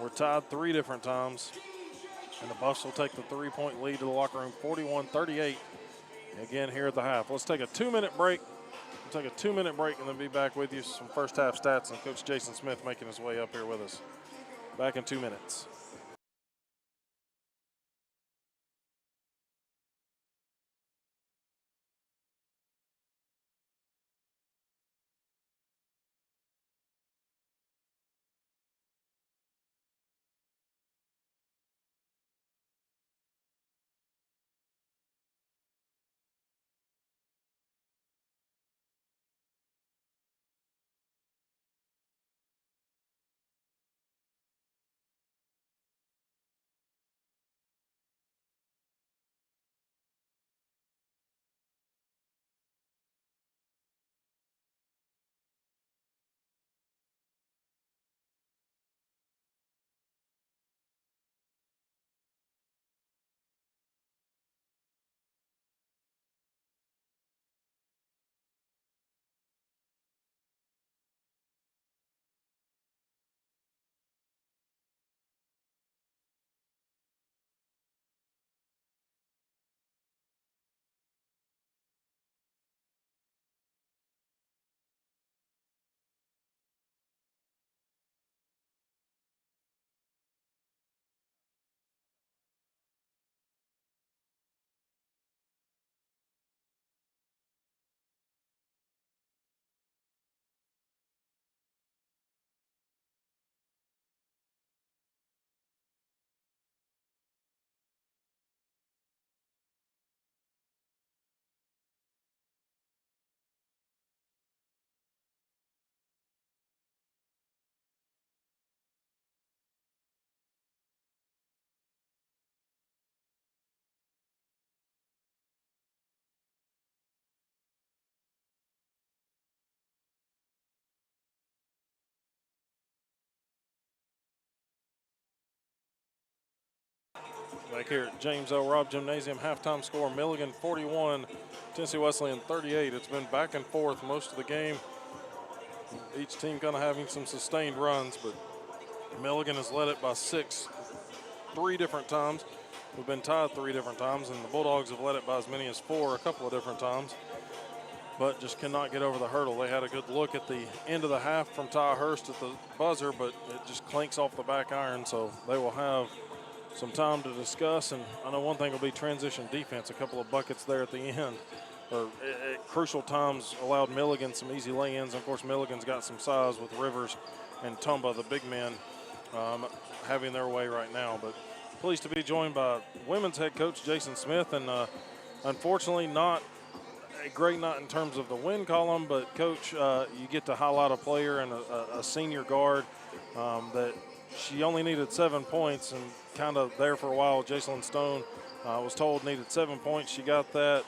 we're tied 3 different times, and the Buffs will take the 3-point lead to the locker room, 41-38. Again here at the half. Let's take a 2-minute break. We'll take a 2-minute break and then be back with you. Some first half stats and Coach Jason Smith making his way up here with us. Back in 2 minutes. Back here at James L. Robb Gymnasium, halftime score, Milligan 41, Tennessee Wesleyan 38. It's been back and forth most of the game. Each team kind of having some sustained runs, but Milligan has led it by 6 3 different times. We've been tied 3 different times, and the Bulldogs have led it by as many as 4 a couple of different times, but just cannot get over the hurdle. They had a good look at the end of the half from Ty Hurst at the buzzer, but it just clinks off the back iron, so they will have some time to discuss. And I know one thing will be transition defense. A couple of buckets there at the end, or at crucial times, allowed Milligan some easy lay-ins. Of course, Milligan's got some size with Rivers and Tumba, the big men, having their way right now. But pleased to be joined by women's head coach Jason Smith, and unfortunately not a great night in terms of the win column, but Coach, you get to highlight a player and a senior guard that she only needed 7 points, and kind of there for a while. Jacelyn Stone was told needed 7 points. She got that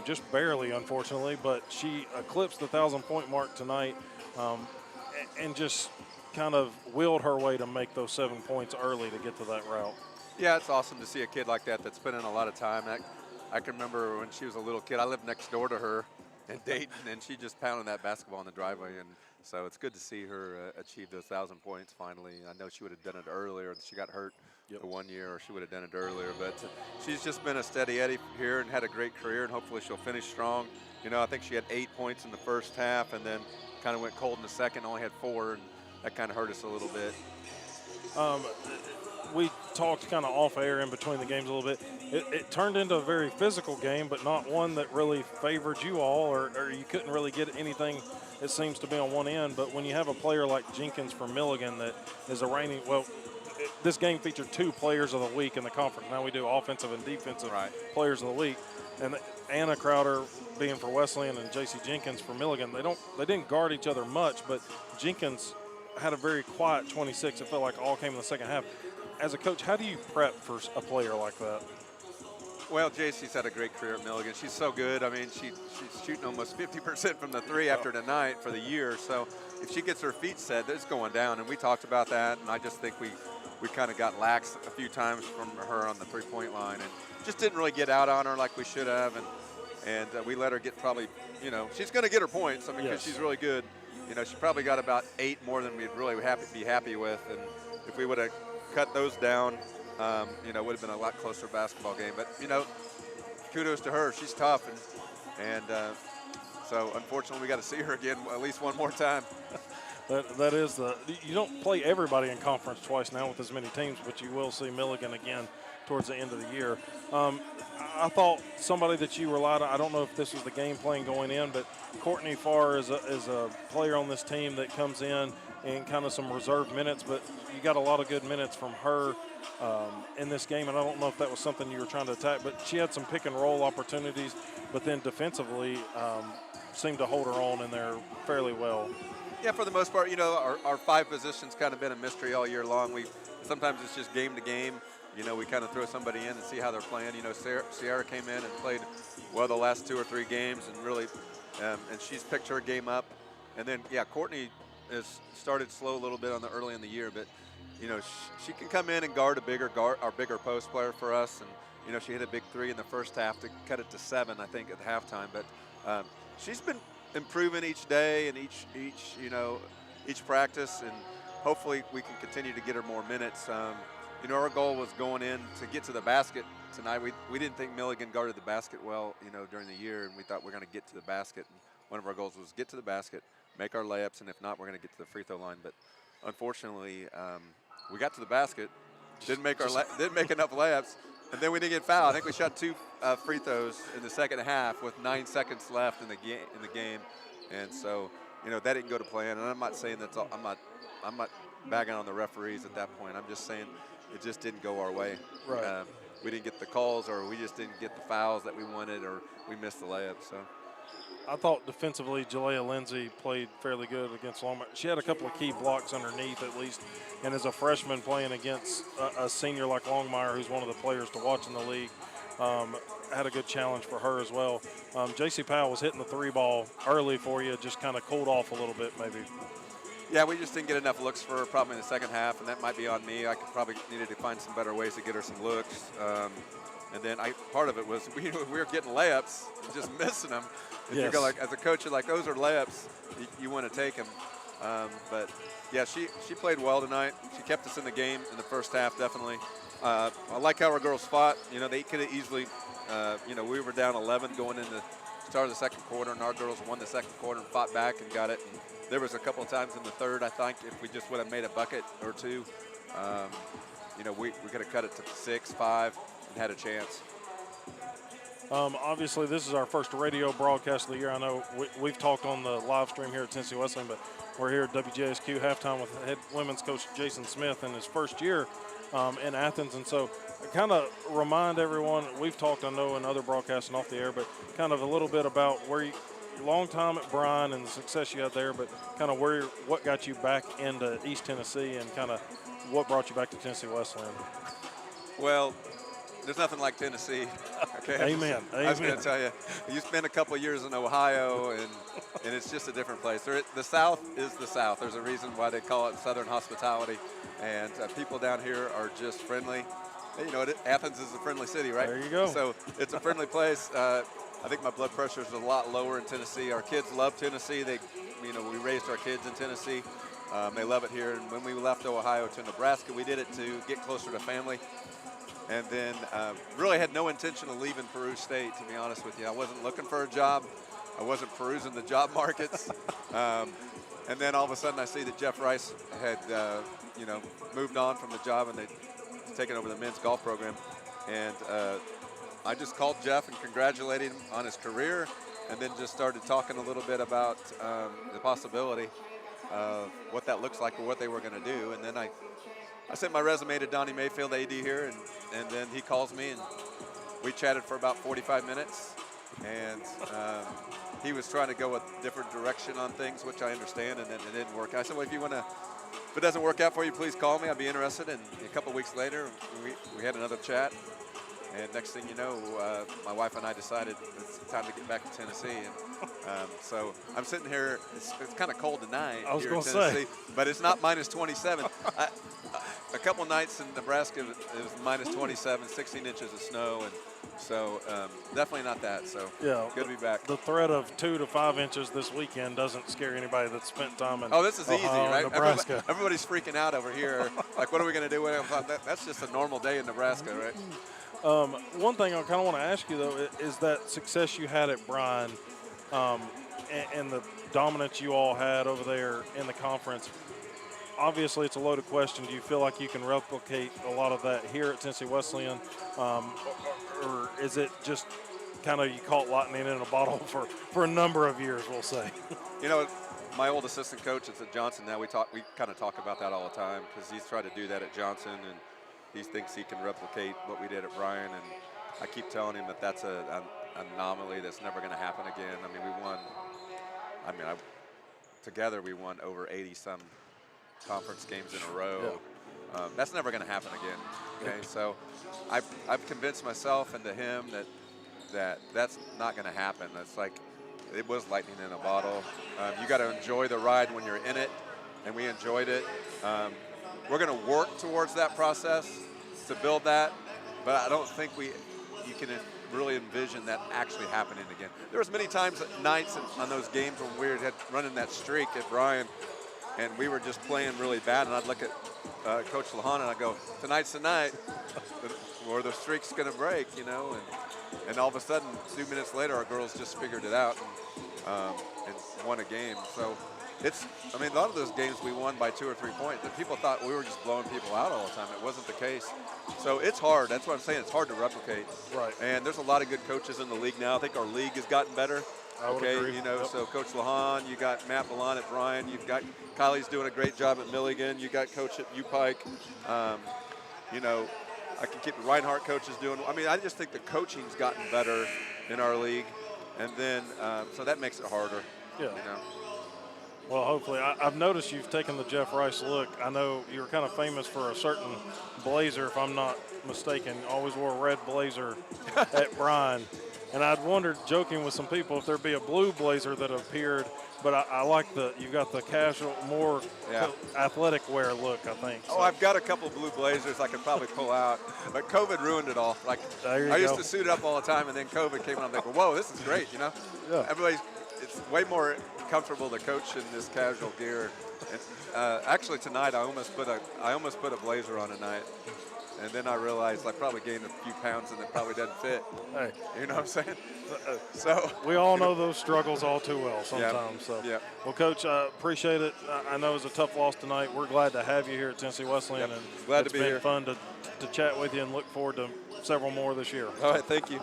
just barely, unfortunately, but she eclipsed the 1,000-point mark tonight and just kind of willed her way to make those 7 points early to get to that route. Yeah, it's awesome to see a kid like that that's put in a lot of time. I can remember when she was a little kid, I lived next door to her in Dayton, and she just pounded that basketball in the driveway. And so it's good to see her achieve those 1,000 points finally. I know she would have done it earlier. She got hurt the 1 year, or she would have done it earlier. But she's just been a steady Eddie here and had a great career, and hopefully she'll finish strong. You know, I think she had 8 points in the first half, and then kind of went cold in the second, only had 4, and that kind of hurt us a little bit. We talked kind of off air in between the games a little bit. It turned into a very physical game, but not one that really favored you all, or you couldn't really get anything, it seems to be, on one end. But when you have a player like Jenkins from Milligan that is a reigning, this game featured 2 players of the week in the conference. Now we do offensive and defensive players of the week. And Anna Crowder being for Wesleyan and J.C. Jenkins for Milligan, they didn't guard each other much, but Jenkins had a very quiet 26. It felt like all came in the second half. As a coach, how do you prep for a player like that? Well, JC's had a great career at Milligan. She's so good. I mean, she's shooting almost 50% from the 3 after tonight for the year. So if she gets her feet set, it's going down. And we talked about that, and I just think we kind of got lax a few times from her on the 3-point line and just didn't really get out on her like we should have. And we let her get probably, you know, she's going to get her points. I mean, because she's really good. You know, she probably got about 8 more than we'd really be happy with. And if we would have cut those down, you know, it would have been a lot closer basketball game. But, you know, kudos to her. She's tough. And so, unfortunately, we got to see her again at least one more time. That is you don't play everybody in conference twice now with as many teams, but you will see Milligan again towards the end of the year. I thought somebody that you relied on, I don't know if this was the game plan going in, but Courtney Farr is a player on this team that comes in and kind of some reserve minutes, but you got a lot of good minutes from her in this game, and I don't know if that was something you were trying to attack, but she had some pick and roll opportunities, but then defensively seemed to hold her on in there fairly well. Yeah, for the most part, you know, our 5 positions kind of been a mystery all year long. Sometimes it's just game to game. You know, we kind of throw somebody in and see how they're playing. You know, Sierra came in and played well the last 2 or 3 games, and really, and she's picked her game up. And then, yeah, Courtney has started slow a little bit early in the year, but you know, she can come in and guard our bigger post player for us. And you know, she hit a big 3 in the first half to cut it to 7, I think, at halftime. But she's been improving each day and each practice, and hopefully we can continue to get her more minutes. You know, our goal was going in to get to the basket tonight. We didn't think Milligan guarded the basket well, you know, during the year, and we thought we're going to get to the basket. And one of our goals was get to the basket, make our layups, and if not, we're going to get to the free throw line. But unfortunately, we got to the basket, didn't make enough layups, and then we didn't get fouled. I think we shot 2 free throws in the second half with 9 seconds left in the game, and so you know that didn't go to plan. And I'm not saying that's all, I'm not bagging on the referees at that point. I'm just saying it just didn't go our way. Right. We didn't get the calls, or we just didn't get the fouls that we wanted, or we missed the layup. So I thought defensively, Jalea Lindsay played fairly good against Longmire. She had a couple of key blocks underneath, at least, and as a freshman playing against a senior like Longmire, who's one of the players to watch in the league, had a good challenge for her as well. J.C. Powell was hitting the 3 ball early for you, just kind of cooled off a little bit maybe. Yeah, we just didn't get enough looks for her probably in the second half, and that might be on me. I could probably needed to find some better ways to get her some looks. And then part of it was we were getting layups and just missing them. And you go like, as a coach, you're like, those are layups. You want to take them. But yeah, she played well tonight. She kept us in the game in the first half, definitely. I like how our girls fought. You know, they could have easily, we were down 11 going into the start of the second quarter, and our girls won the second quarter and fought back and got it. And there was a couple of times in the third, I think, if we just would have made a bucket or two, we could have cut it to 6, 5, and had a chance. Obviously, this is our first radio broadcast of the year. I know we've talked on the live stream here at Tennessee Wesleyan, but we're here at WJSQ halftime with head women's coach Jason Smith in his first year in Athens. And so kind of remind everyone, we've talked, I know, in other broadcasts and off the air, but kind of a little bit about where you, long time at Bryan and the success you had there, but kind of what got you back into East Tennessee and kind of what brought you back to Tennessee Wesleyan? Well, there's nothing like Tennessee. Okay. Amen. I was going to tell you, you spend a couple of years in Ohio, and it's just a different place. The South is the South. There's a reason why they call it Southern hospitality, and people down here are just friendly. You know, Athens is a friendly city, right? There you go. So it's a friendly place. I think my blood pressure is a lot lower in Tennessee. Our kids love Tennessee. We raised our kids in Tennessee. They love it here. And when we left Ohio to Nebraska, we did it to get closer to family. And then really had no intention of leaving Peru State, to be honest with you. I wasn't looking for a job. I wasn't perusing the job markets. And then all of a sudden I see that Jeff Rice had, moved on from the job and they'd taken over the men's golf program. And I just called Jeff and congratulated him on his career, and then just started talking a little bit about the possibility of what that looks like or what they were going to do. And then I sent my resume to Donnie Mayfield, AD here, and then he calls me, and we chatted for about 45 minutes. And he was trying to go a different direction on things, which I understand, and then it didn't work. I said, well, if it doesn't work out for you, please call me. I'd be interested. And a couple weeks later, we had another chat. And next thing you know, my wife and I decided it's time to get back to Tennessee. And so I'm sitting here. It's kind of cold tonight here in Tennessee, but it's not minus 27. A couple nights in Nebraska, it was minus 27, 16 inches of snow, and so definitely not that. So yeah, good to be back. The threat of 2 to 5 inches this weekend doesn't scare anybody that's spent time in this is Ohio, easy, right? Nebraska. Everybody's freaking out over here. Like, what are we going to do? That's just a normal day in Nebraska, right? One thing I kind of want to ask you, though, is that success you had at Bryan and the dominance you all had over there in the conference. Obviously, it's a loaded question. Do you feel like you can replicate a lot of that here at Tennessee Wesleyan, or is it just kind of you caught lightning in a bottle for a number of years, we'll say? You know, my old assistant coach is at Johnson now. We kind of talk about that all the time because he's tried to do that at Johnson, and he thinks he can replicate what we did at Bryan. And I keep telling him that that's an anomaly that's never going to happen again. I mean, together we won over 80-some conference games in a row. Yeah. That's never going to happen again. Okay, so I've convinced myself and to him that that's not going to happen. It's like it was lightning in a bottle. You got to enjoy the ride when you're in it, and we enjoyed it. We're going to work towards that process to build that, but I don't think you can really envision that actually happening again. There was many times nights on those games when we had running that streak at Bryan, and we were just playing really bad, and I'd look at Coach Lahan and I'd go, tonight's the night where the streak's going to break, and all of a sudden, 2 minutes later, our girls just figured it out and won a game. So a lot of those games we won by 2 or 3 points, and people thought we were just blowing people out all the time. It wasn't the case. So it's hard. That's what I'm saying. It's hard to replicate. Right. And there's a lot of good coaches in the league now. I think our league has gotten better. I would agree. Yep. So Coach Lahan, you got Matt Milan at Bryan, you've got Kylie's doing a great job at Milligan, you got Coach at U-Pike. I can keep the Reinhardt coaches doing. I just think the coaching's gotten better in our league, and then so that makes it harder. Yeah. Well, hopefully. I've noticed you've taken the Jeff Rice look. I know you were kind of famous for a certain blazer, if I'm not mistaken. Always wore a red blazer at Bryan. And I'd wondered, joking with some people, if there'd be a blue blazer that appeared. But I like you got the casual, more athletic wear look, I think. Oh, I've got a couple blue blazers I could probably pull out, but COVID ruined it all. Like, I used to suit up all the time, and then COVID came, and I'm like, whoa, this is great, you know? Yeah. It's way more comfortable to coach in this casual gear. And, actually, tonight I almost put a blazer on tonight. And then I realized I probably gained a few pounds and it probably doesn't fit. Hey. You know what I'm saying? So we all know those struggles all too well sometimes. Yeah. Well, Coach, I appreciate it. I know it was a tough loss tonight. We're glad to have you here at Tennessee Wesleyan. Yep. And glad to be here. It's been fun to chat with you and look forward to several more this year. All right, thank you.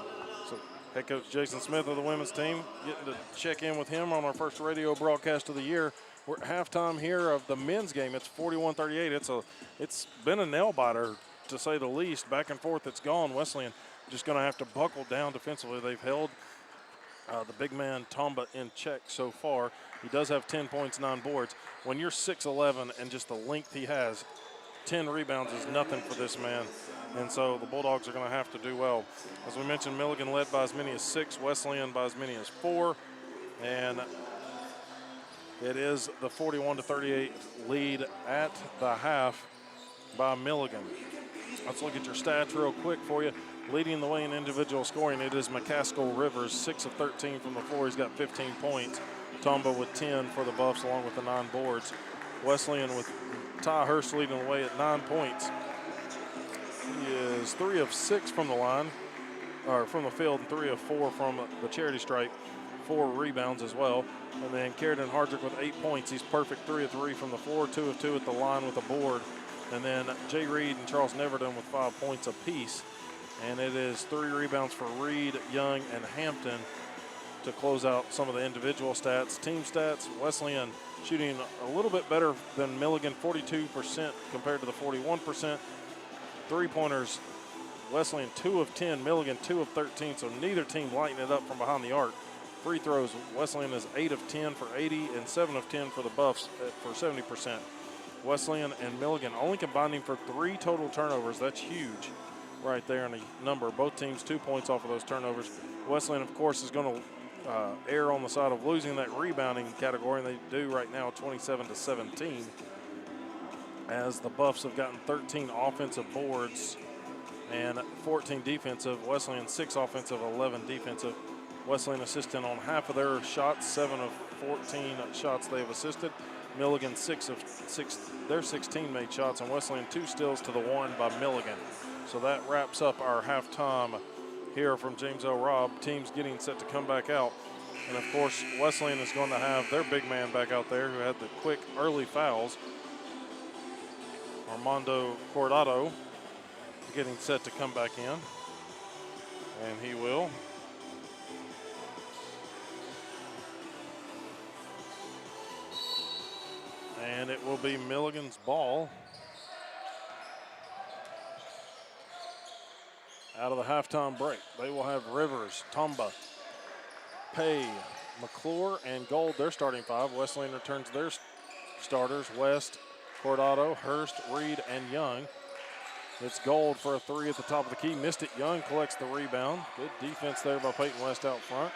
So, head coach Jason Smith of the women's team, getting to check in with him on our first radio broadcast of the year. We're at halftime here of the men's game. It's 41-38. It's been a nail-biter, to say the least. Back and forth it's gone. Wesleyan just going to have to buckle down defensively. They've held the big man Tomba in check so far. He does have 10 points, 9 boards. When you're 6'11" and just the length he has, 10 rebounds is nothing for this man. And so the Bulldogs are going to have to do well. As we mentioned, Milligan led by as many as 6, Wesleyan by as many as 4. And it is the 41-38 lead at the half by Milligan. Let's look at your stats real quick for you. Leading the way in individual scoring, it is McCaskill Rivers, 6 of 13 from the floor. He's got 15 points. Tomba with 10 for the Buffs, along with the 9 boards. Wesleyan with Ty Hurst leading the way at 9 points. He is 3 of 6 from the line, or from the field, and 3 of 4 from the charity stripe. 4 rebounds as well. And then Carradine Hardrick with 8 points. He's perfect, 3 of 3 from the floor, 2 of 2 at the line with a board. And then Jay Reed and Charles Neverton with 5 points apiece. And it is 3 rebounds for Reed, Young, and Hampton to close out some of the individual stats. Team stats, Wesleyan shooting a little bit better than Milligan, 42% compared to the 41%. Three-pointers, Wesleyan 2 of 10, Milligan 2 of 13, so neither team lighting it up from behind the arc. Free throws, Wesleyan is 8 of 10 for 80 and 7 of 10 for the Buffs for 70%. Wesleyan and Milligan only combining for 3 total turnovers. That's huge right there in the number. Both teams 2 points off of those turnovers. Wesleyan, of course, is going to err on the side of losing that rebounding category, and they do right now 27-17, as the Buffs have gotten 13 offensive boards and 14 defensive. Wesleyan 6 offensive, 11 defensive. Wesleyan assisting on half of their shots, 7 of 14 shots they have assisted. Milligan 6 of 6, their 16 made shots, and Wesleyan 2 steals to the 1 by Milligan. So that wraps up our halftime here from James L. Robb. Teams getting set to come back out. And of course, Wesleyan is going to have their big man back out there who had the quick early fouls. Armando Cordado getting set to come back in. And he will. And it will be Milligan's ball. Out of the halftime break, they will have Rivers, Tomba, Pay, McClure, and Gold, their starting 5. Wesleyan returns their starters, West, Cordado, Hurst, Reed, and Young. It's Gold for a 3 at the top of the key. Missed it. Young collects the rebound. Good defense there by Peyton West out front.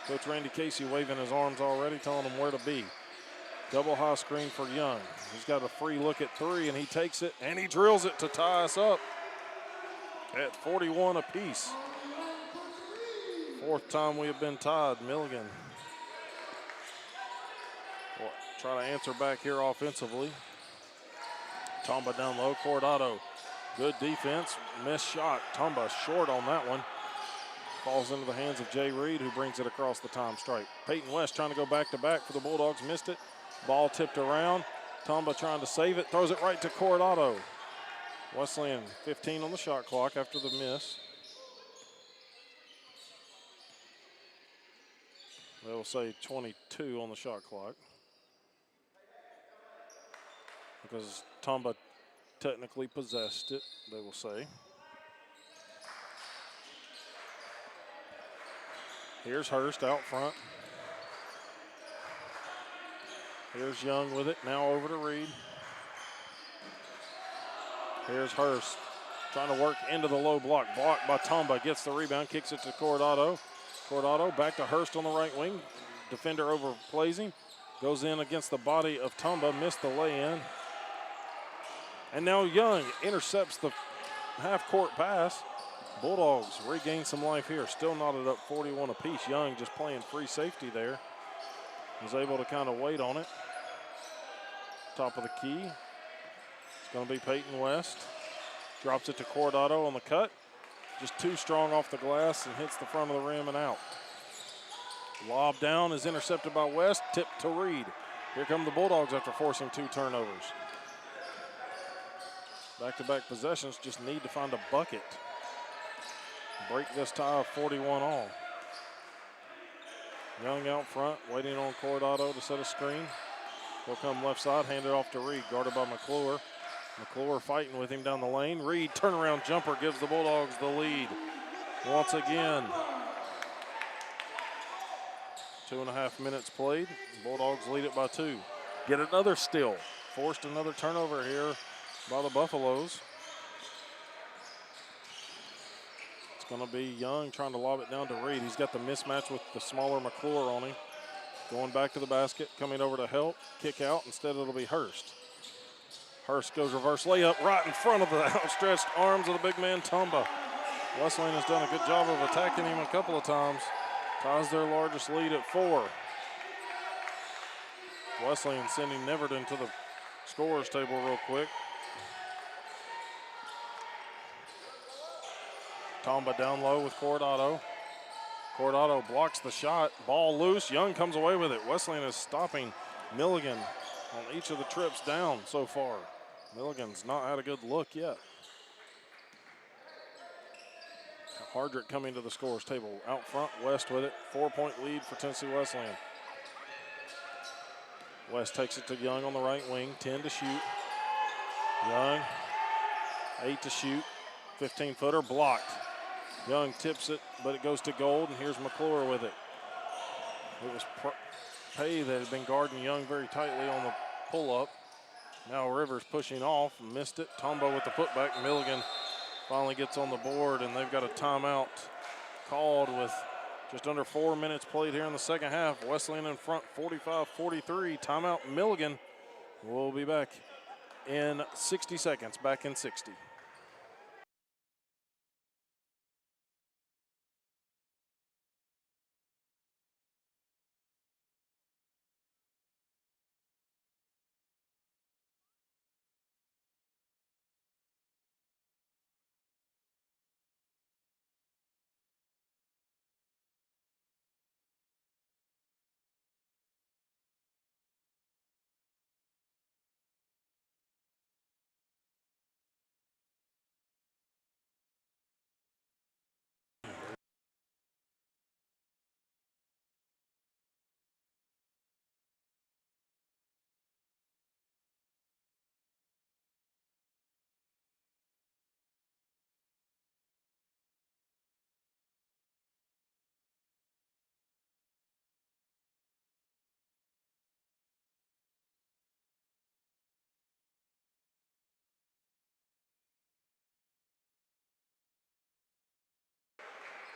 Coach Randy Casey waving his arms already, telling him where to be. Double high screen for Young. He's got a free look at 3, and he takes it, and he drills it to tie us up at 41 apiece. 4th time we have been tied. Milligan will try to answer back here offensively. Tomba down low. Cordado, good defense. Missed shot. Tomba short on that one. Falls into the hands of Jay Reed, who brings it across the time stripe. Peyton West trying to go back-to-back for the Bulldogs. Missed it. Ball tipped around. Tomba trying to save it. Throws it right to Cordado. Wesleyan 15 on the shot clock after the miss. They will say 22 on the shot clock, because Tomba technically possessed it, they will say. Here's Hurst out front. Here's Young with it, now over to Reed. Here's Hurst trying to work into the low block. Blocked by Tomba, gets the rebound, kicks it to Cordado. Cordado back to Hurst on the right wing. Defender overplays him. Goes in against the body of Tumba, missed the lay-in. And now Young intercepts the half-court pass. Bulldogs regain some life here. Still knotted up 41 apiece. Young just playing free safety there. Was able to kind of wait on it. Top of the key. It's going to be Peyton West. Drops it to Cordado on the cut. Just too strong off the glass and hits the front of the rim and out. Lob down is intercepted by West. Tip to Reed. Here come the Bulldogs after forcing 2 turnovers. Back-to-back possessions, just need to find a bucket. Break this tie of 41 all. Young out front, waiting on Cordado to set a screen. He'll come left side, hand it off to Reed, guarded by McClure. McClure fighting with him down the lane. Reed, turnaround jumper, gives the Bulldogs the lead. Once again. 2.5 minutes played. Bulldogs lead it by 2. Get another steal. Forced another turnover here by the Buffaloes. It's going to be Young trying to lob it down to Reed. He's got the mismatch with the smaller McClure on him. Going back to the basket, coming over to help. Kick out. Instead, it'll be Hurst. Hurst goes reverse layup right in front of the outstretched arms of the big man, Tumba. Wesleyan has done a good job of attacking him a couple of times. Ties their largest lead at 4. Wesleyan sending Neverton to the scorer's table real quick. Tumba down low with Cordado. Cordado blocks the shot. Ball loose. Young comes away with it. Wesleyan is stopping Milligan on each of the trips down so far. Milligan's not had a good look yet. Hardrick coming to the scorer's table. Out front, West with it. 4-point lead for Tennessee Wesleyan. West takes it to Young on the right wing. 10 to shoot. Young, 8 to shoot. 15-footer blocked. Young tips it, but it goes to Gold, and here's McClure with it. It was Pay that had been guarding Young very tightly on the pull-up. Now Rivers pushing off, missed it. Tombo with the putback. Milligan finally gets on the board, and they've got a timeout called with just under 4 minutes played here in the second half. Wesleyan in front, 45-43. Timeout Milligan. We'll be back in 60 seconds, back in 60.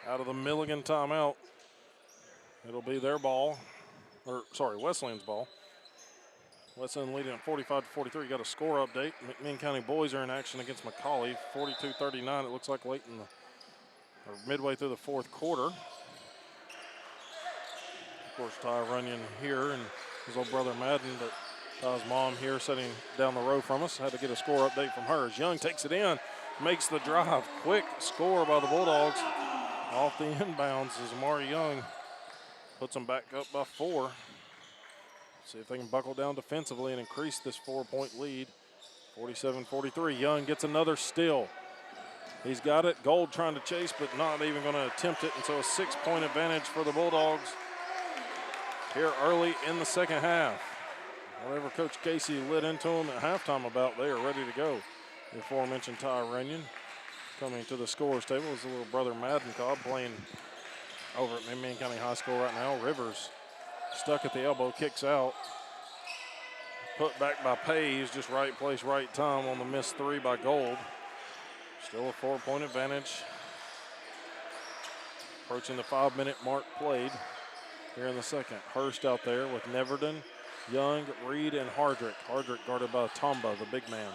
Out of the Milligan timeout, it'll be their ball, Wesleyan's ball. Wesleyan leading at 45-43. Got a score update. McMinn County boys are in action against McCauley, 42-39. It looks like late in or midway through the fourth quarter. Of course, Ty Runyon here and his old brother Madden, but Ty's mom here sitting down the row from us. Had to get a score update from her. Young takes it in, makes the drive. Quick score by the Bulldogs. Off the inbounds as Amari Young puts them back up by 4. See if they can buckle down defensively and increase this 4-point lead. 47-43. Young gets another steal. He's got it. Gold trying to chase, but not even going to attempt it. And so a 6-point advantage for the Bulldogs here early in the second half. Whatever Coach Casey lit into them at halftime about, they are ready to go. The aforementioned Ty Runyon coming to the scorer's table is a little brother Madden Cobb playing over at McMinn County High School right now. Rivers stuck at the elbow, kicks out. Put back by Page, just right place, right time on the missed 3 by Gold. Still a 4-point advantage. Approaching the 5-minute mark played here in the second. Hurst out there with Neverton, Young, Reed, and Hardrick. Hardrick guarded by Tomba, the big man.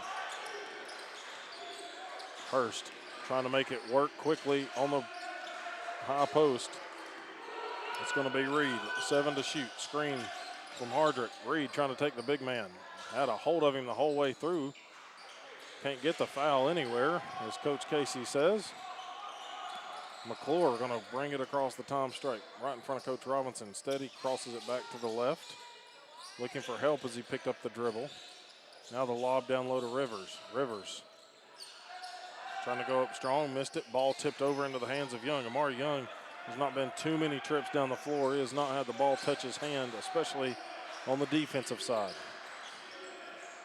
Hurst trying to make it work quickly on the high post. It's going to be Reed, 7 to shoot. Screen from Hardrick. Reed trying to take the big man. Had a hold of him the whole way through. Can't get the foul anywhere, as Coach Casey says. McClure going to bring it across the time stripe, right in front of Coach Robinson. Instead, he crosses it back to the left, looking for help as he picked up the dribble. Now the lob down low to Rivers. Rivers trying to go up strong, missed it. Ball tipped over into the hands of Young. Amari Young has not been too many trips down the floor. He has not had the ball touch his hand, especially on the defensive side.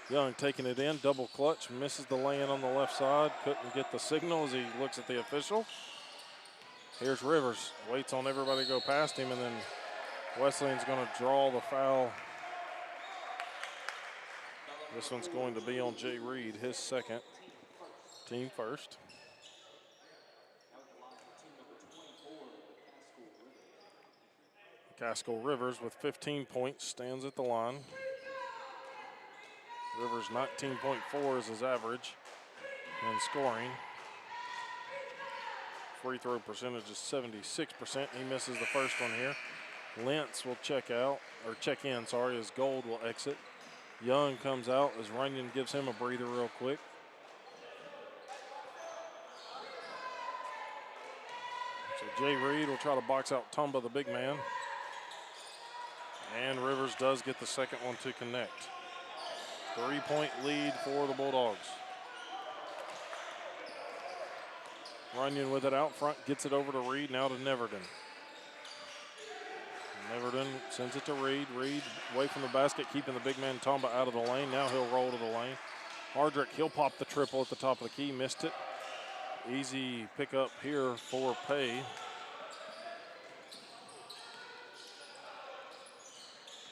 Young taking it in, double clutch, misses the lay-in on the left side. Couldn't get the signal as he looks at the official. Here's Rivers, waits on everybody to go past him, and then Wesleyan's going to draw the foul. This one's going to be on Jay Reed, his second, team first. Casco Rivers with 15 points stands at the line. Rivers 19.4 is his average in scoring. Free throw percentage is 76%. He misses the first one here. Lentz will check in, as Gold will exit. Young comes out as Runyon gives him a breather real quick. So Jay Reed will try to box out Tumba, the big man. And Rivers does get the second one to connect. 3-point lead for the Bulldogs. Runyon with it out front, gets it over to Reed, now to Neverton. Neverton sends it to Reed. Reed away from the basket, keeping the big man Tomba out of the lane. Now he'll roll to the lane. Hardrick, he'll pop the triple at the top of the key, missed it. Easy pickup here for Pay.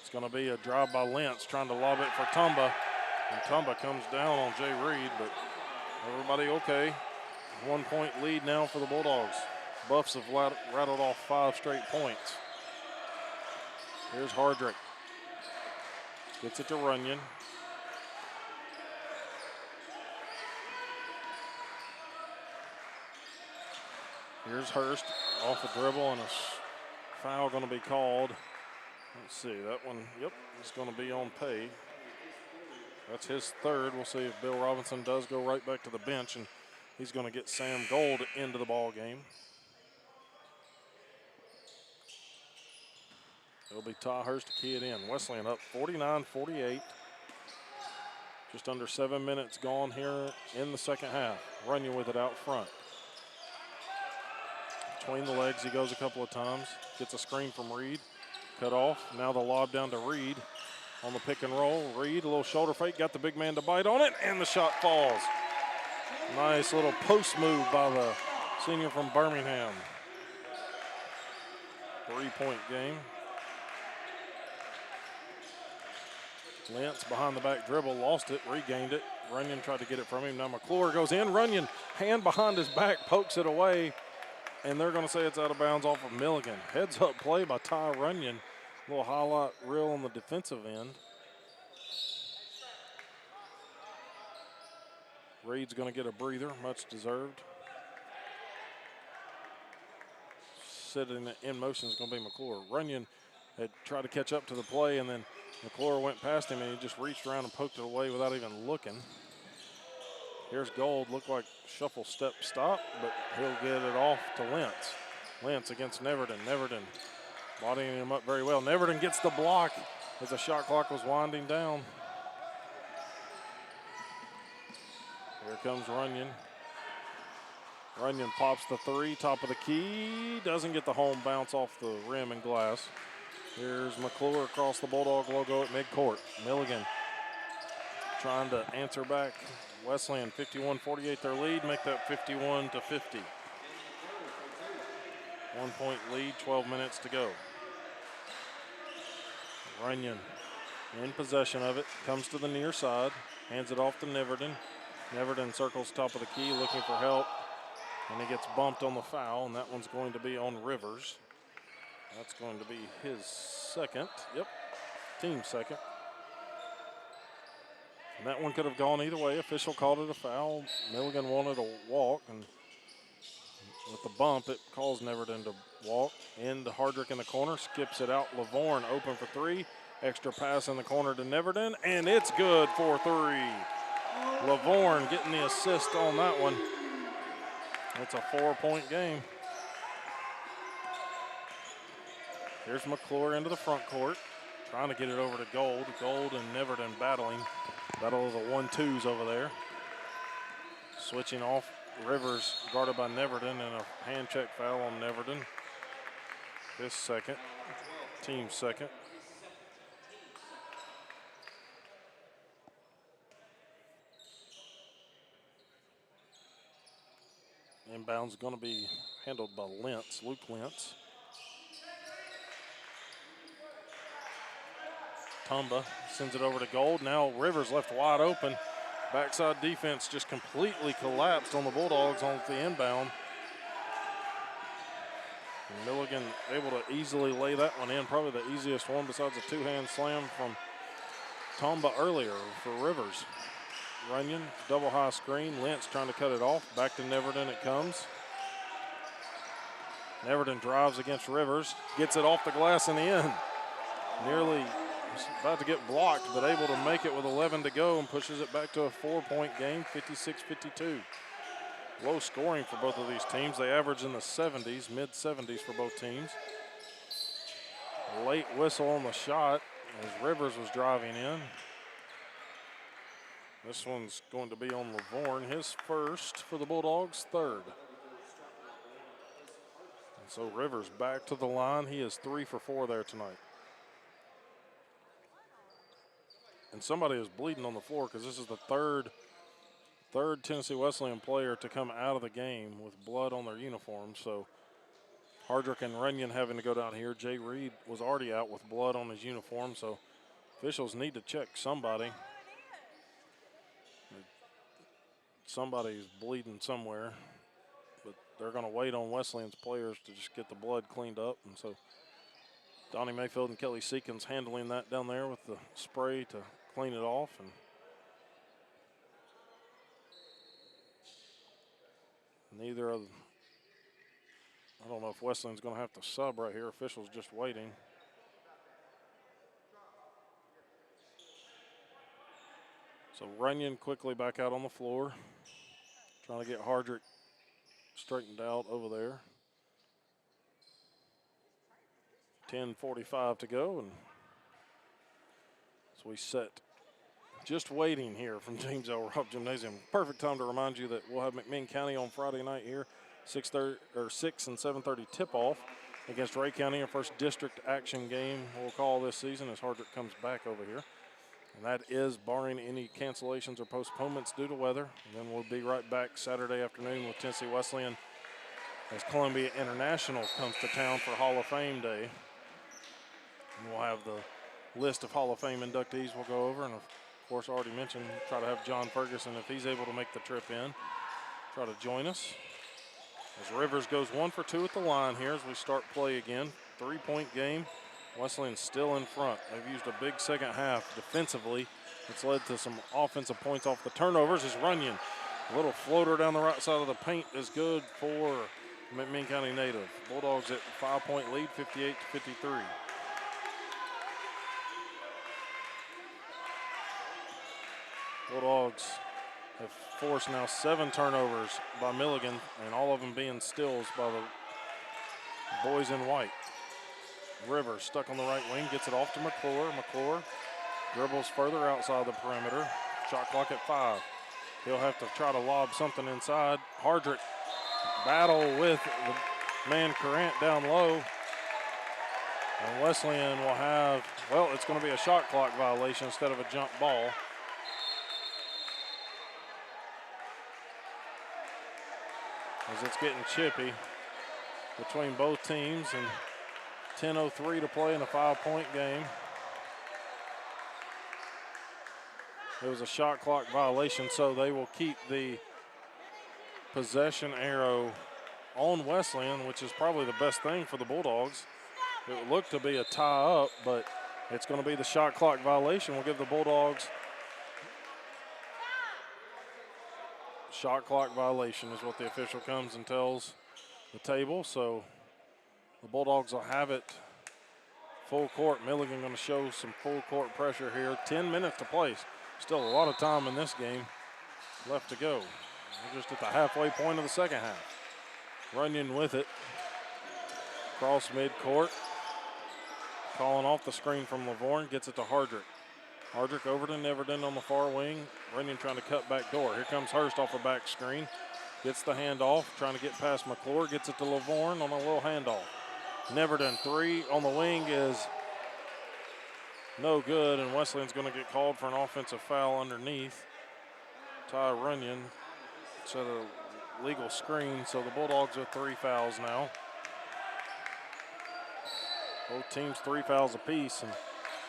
It's going to be a drive by Lentz, trying to lob it for Tomba. And Tomba comes down on Jay Reed, but everybody okay. 1-point lead now for the Bulldogs. Buffs have rattled off 5 straight points. Here's Hardrick. Gets it to Runyon. Here's Hurst off a dribble, and a foul going to be called. Let's see, that one, yep, it's going to be on Pay. That's his third. We'll see if Bill Robinson does go right back to the bench, and he's going to get Sam Gold into the ball game. It'll be Ty Hurst to key it in. Wesleyan up 49-48. Just under 7 minutes gone here in the second half. Runyon with it out front. Between the legs, he goes a couple of times. Gets a screen from Reed. Cut off. Now the lob down to Reed on the pick and roll. Reed, a little shoulder fake, got the big man to bite on it, and the shot falls. Nice little post move by the senior from Birmingham. 3-point game. Lentz behind the back dribble, lost it, regained it. Runyon tried to get it from him. Now McClure goes in. Runyon, hand behind his back, pokes it away, and they're going to say it's out of bounds off of Milligan. Heads up play by Ty Runyon. A little highlight reel on the defensive end. Reed's going to get a breather, much deserved. Sitting in motion is going to be McClure. Runyon had tried to catch up to the play, and then McClure went past him, and he just reached around and poked it away without even looking. Here's Gold, looked like shuffle step stop, but he'll get it off to Lentz. Lentz against Neverton. Neverton bodying him up very well. Neverton gets the block as the shot clock was winding down. Here comes Runyon. Runyon pops the three, top of the key. Doesn't get the home bounce off the rim and glass. Here's McClure across the Bulldog logo at midcourt. Milligan trying to answer back. Wesleyan 51-48 their lead, make that 51-50. 1-point lead, 12 minutes to go. Runyon in possession of it, comes to the near side, hands it off to Neverton. Neverton circles top of the key, looking for help. And he gets bumped on the foul, and that one's going to be on Rivers. That's going to be his second. Yep, team second. And that one could have gone either way. Official called it a foul. Milligan wanted a walk, and with the bump, it calls Neverton to walk. Into Hardrick in the corner, skips it out. Lavorne open for three. Extra pass in the corner to Neverton, and it's good for three. Lavorne getting the assist on that one. It's a 4-point game. Here's McClure into the front court, trying to get it over to Gold. Gold and Neverton battling. Battle of the 1-2s over there. Switching off, Rivers guarded by Neverton, and a hand check foul on Neverton. His second, team second. Inbound's going to be handled by Lentz, Luke Lentz. Tumba sends it over to Gold. Now Rivers left wide open. Backside defense just completely collapsed on the Bulldogs on the inbound. And Milligan able to easily lay that one in. Probably the easiest one besides a two-hand slam from Tumba earlier for Rivers. Runyon, double high screen. Lentz trying to cut it off. Back to Neverton it comes. Neverton drives against Rivers. Gets it off the glass in the end. Nearly about to get blocked, but able to make it with 11 to go and pushes it back to a 4-point game, 56-52. Low scoring for both of these teams. They average in the 70s, mid-70s for both teams. Late whistle on the shot as Rivers was driving in. This one's going to be on Lavorne, his first for the Bulldogs, third. And so Rivers back to the line. He is 3 for 4 there tonight. And somebody is bleeding on the floor because this is the third Tennessee Wesleyan player to come out of the game with blood on their uniform. So Hardrick and Runyon having to go down here. Jay Reed was already out with blood on his uniform, so officials need to check somebody. Somebody's bleeding somewhere, but they're going to wait on Wesleyan's players to just get the blood cleaned up. And so Donnie Mayfield and Kelly Seekins handling that down there with the spray to clean it off. And neither of, I don't know if Wesleyan's going to have to sub right here. Officials just waiting. So Runyon quickly back out on the floor, trying to get Hardrick straightened out over there. 10:45 to go, and so we set. Just waiting here from James L. Robb Gymnasium. Perfect time to remind you that we'll have McMinn County on Friday night here, 6 and 7:30 tip-off against Ray County, our first district action game we'll call this season as Hardrick comes back over here. And that is barring any cancellations or postponements due to weather. And then we'll be right back Saturday afternoon with Tennessee Wesleyan as Columbia International comes to town for Hall of Fame Day. And we'll have the list of Hall of Fame inductees we'll go over. And of course, already mentioned, try to have John Ferguson, if he's able to make the trip in, try to join us. As Rivers goes 1 for 2 at the line here as we start play again. 3-point game. Wesleyan still in front. They've used a big second half defensively. It's led to some offensive points off the turnovers as Runyon. A little floater down the right side of the paint is good for McMinn County native. Bulldogs at 5-point lead, 58-53. Bulldogs have forced now 7 turnovers by Milligan, and all of them being steals by the boys in white. Rivers stuck on the right wing, gets it off to McClure. McClure dribbles further outside the perimeter. Shot clock at 5. He'll have to try to lob something inside. Hardrick battle with the man Courant down low. And Wesleyan will have, well, it's going to be a shot clock violation instead of a jump ball. As it's getting chippy between both teams, and 10:03 to play in a 5-point game. It was a shot clock violation, so they will keep the possession arrow on Wesleyan, which is probably the best thing for the Bulldogs. It looked to be a tie up, but it's going to be the shot clock violation. We'll give the Bulldogs shot clock violation is what the official comes and tells the table. So the Bulldogs will have it full court. Milligan going to show some full court pressure here. 10 minutes to play. Still a lot of time in this game left to go. We're just at the halfway point of the second half. Runyon with it. Cross midcourt. Calling off the screen from Lavorne. Gets it to Hardrick. Hardrick over to Neverton on the far wing. Runyon trying to cut back door. Here comes Hurst off a back screen. Gets the handoff. Trying to get past McClure. Gets it to Lavorne on a little handoff. Neverton three on the wing is no good, and Wesleyan's going to get called for an offensive foul underneath. Ty Runyon set a legal screen, so the Bulldogs with 3 fouls now. Both teams 3 fouls apiece, and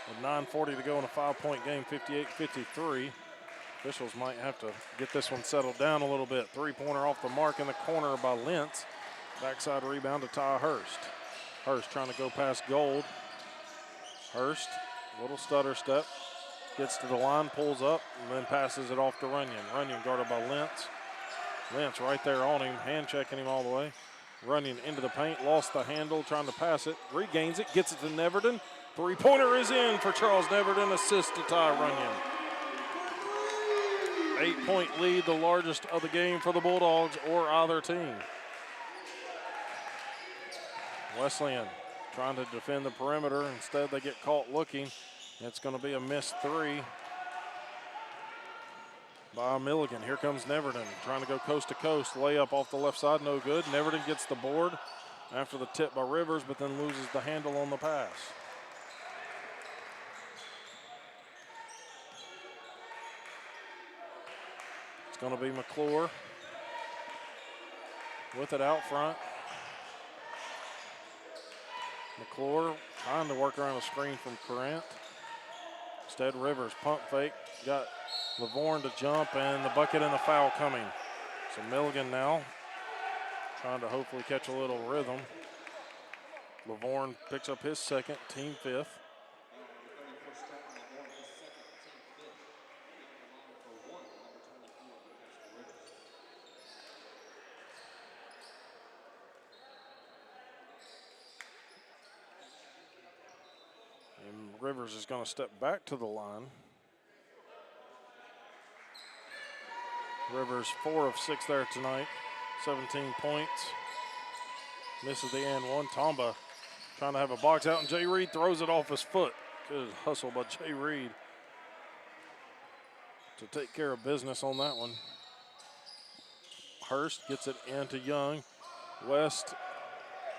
with 9:40 to go in a 5-point game, 58-53. Officials might have to get this one settled down a little bit. Three-pointer off the mark in the corner by Lentz. Backside rebound to Ty Hurst. Hurst trying to go past Gold. Hurst, little stutter step, gets to the line, pulls up, and then passes it off to Runyon. Runyon guarded by Lentz. Lentz right there on him, hand checking him all the way. Runyon into the paint, lost the handle, trying to pass it, regains it, gets it to Neverton. Three-pointer is in for Charles Neverton, assist to Ty Runyon. 8-point lead, the largest of the game for the Bulldogs or either team. Wesleyan trying to defend the perimeter. Instead, they get caught looking. It's going to be a missed three by Milligan. Here comes Neverton trying to go coast to coast. Layup off the left side, no good. Neverton gets the board after the tip by Rivers, but then loses the handle on the pass. It's going to be McClure with it out front. McClure trying to work around a screen from Courant. Instead, Rivers pump fake. Got Lavorne to jump, and the bucket and the foul coming. So Milligan now trying to hopefully catch a little rhythm. Lavorne picks up his second, team fifth. Rivers is going to step back to the line. Rivers 4 of 6 there tonight, 17 points. Misses the and one. Tomba trying to have a box out, and Jay Reed throws it off his foot. Good hustle by Jay Reed to take care of business on that one. Hurst gets it into Young. West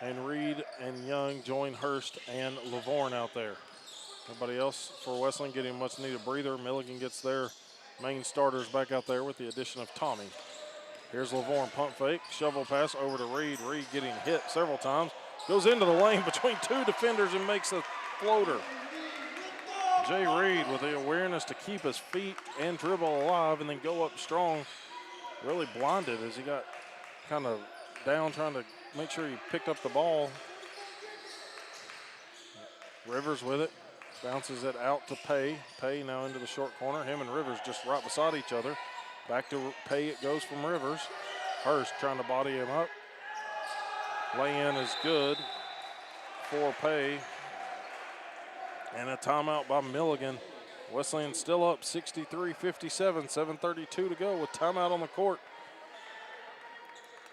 and Reed and Young join Hurst and Lavorne out there. Everybody else for Wesleyan getting a much needed breather. Milligan gets their main starters back out there with the addition of Tommy. Here's Lavorne, pump fake, shovel pass over to Reed. Reed getting hit several times. Goes into the lane between 2 defenders and makes a floater. Jay Reed with the awareness to keep his feet and dribble alive and then go up strong. Really blinded as he got kind of down trying to make sure he picked up the ball. Rivers with it. Bounces it out to Pay. Pay now into the short corner. Him and Rivers just right beside each other. Back to Pay it goes from Rivers. Hurst trying to body him up. Lay-in is good for Pay. And a timeout by Milligan. Wesleyan still up 63-57, 7:32 to go with timeout on the court.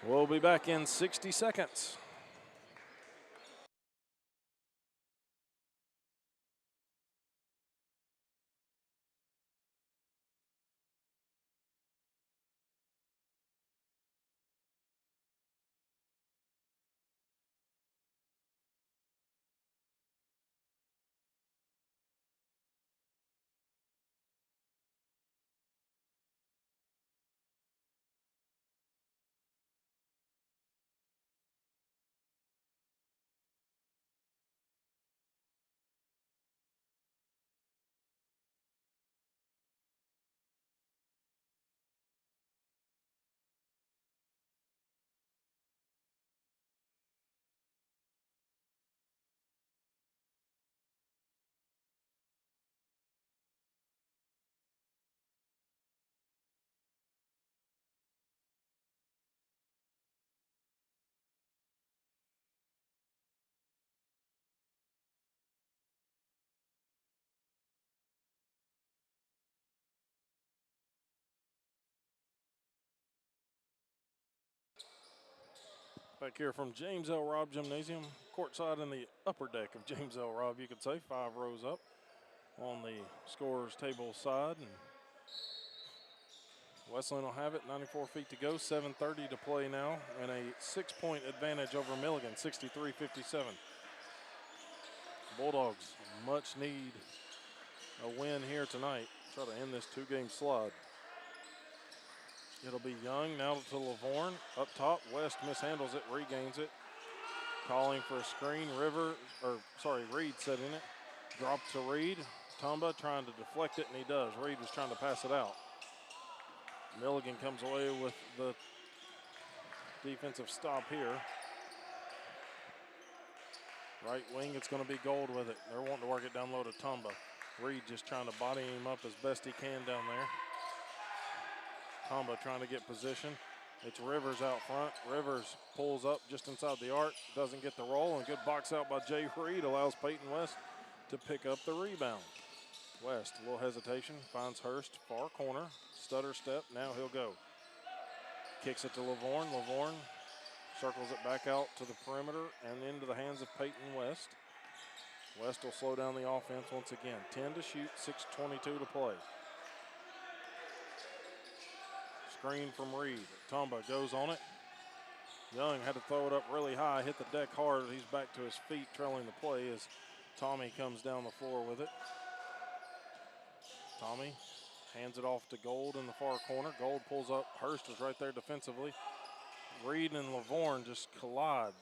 We'll be back in 60 seconds. Back here from James L. Robb Gymnasium, courtside in the upper deck of James L. Robb, you could say, 5 rows up on the scorer's table side. And Wesleyan will have it, 94 feet to go, 7:30 to play now, and a 6-point advantage over Milligan, 63-57. Bulldogs much need a win here tonight. Try to end this 2-game slide. It'll be Young now to Lavorne. Up top, West mishandles it, regains it. Calling for a screen, Reed setting it. Drop to Reed. Tomba trying to deflect it, and he does. Reed was trying to pass it out. Milligan comes away with the defensive stop here. Right wing, it's going to be Gold with it. They're wanting to work it down low to Tomba. Reed just trying to body him up as best he can down there. Tomba trying to get position. It's Rivers out front. Rivers pulls up just inside the arc, doesn't get the roll, and good box out by Jay Reed allows Peyton West to pick up the rebound. West, a little hesitation, finds Hurst, far corner, stutter step, now he'll go. Kicks it to Lavorne. Lavorne circles it back out to the perimeter and into the hands of Peyton West. West will slow down the offense once again. 10 to shoot, 6:22 to play. Screen from Reed. Tomba goes on it. Young had to throw it up really high, hit the deck hard. He's back to his feet, trailing the play as Tommy comes down the floor with it. Tommy hands it off to Gold in the far corner. Gold pulls up. Hurst is right there defensively. Reed and Lavorne just collide.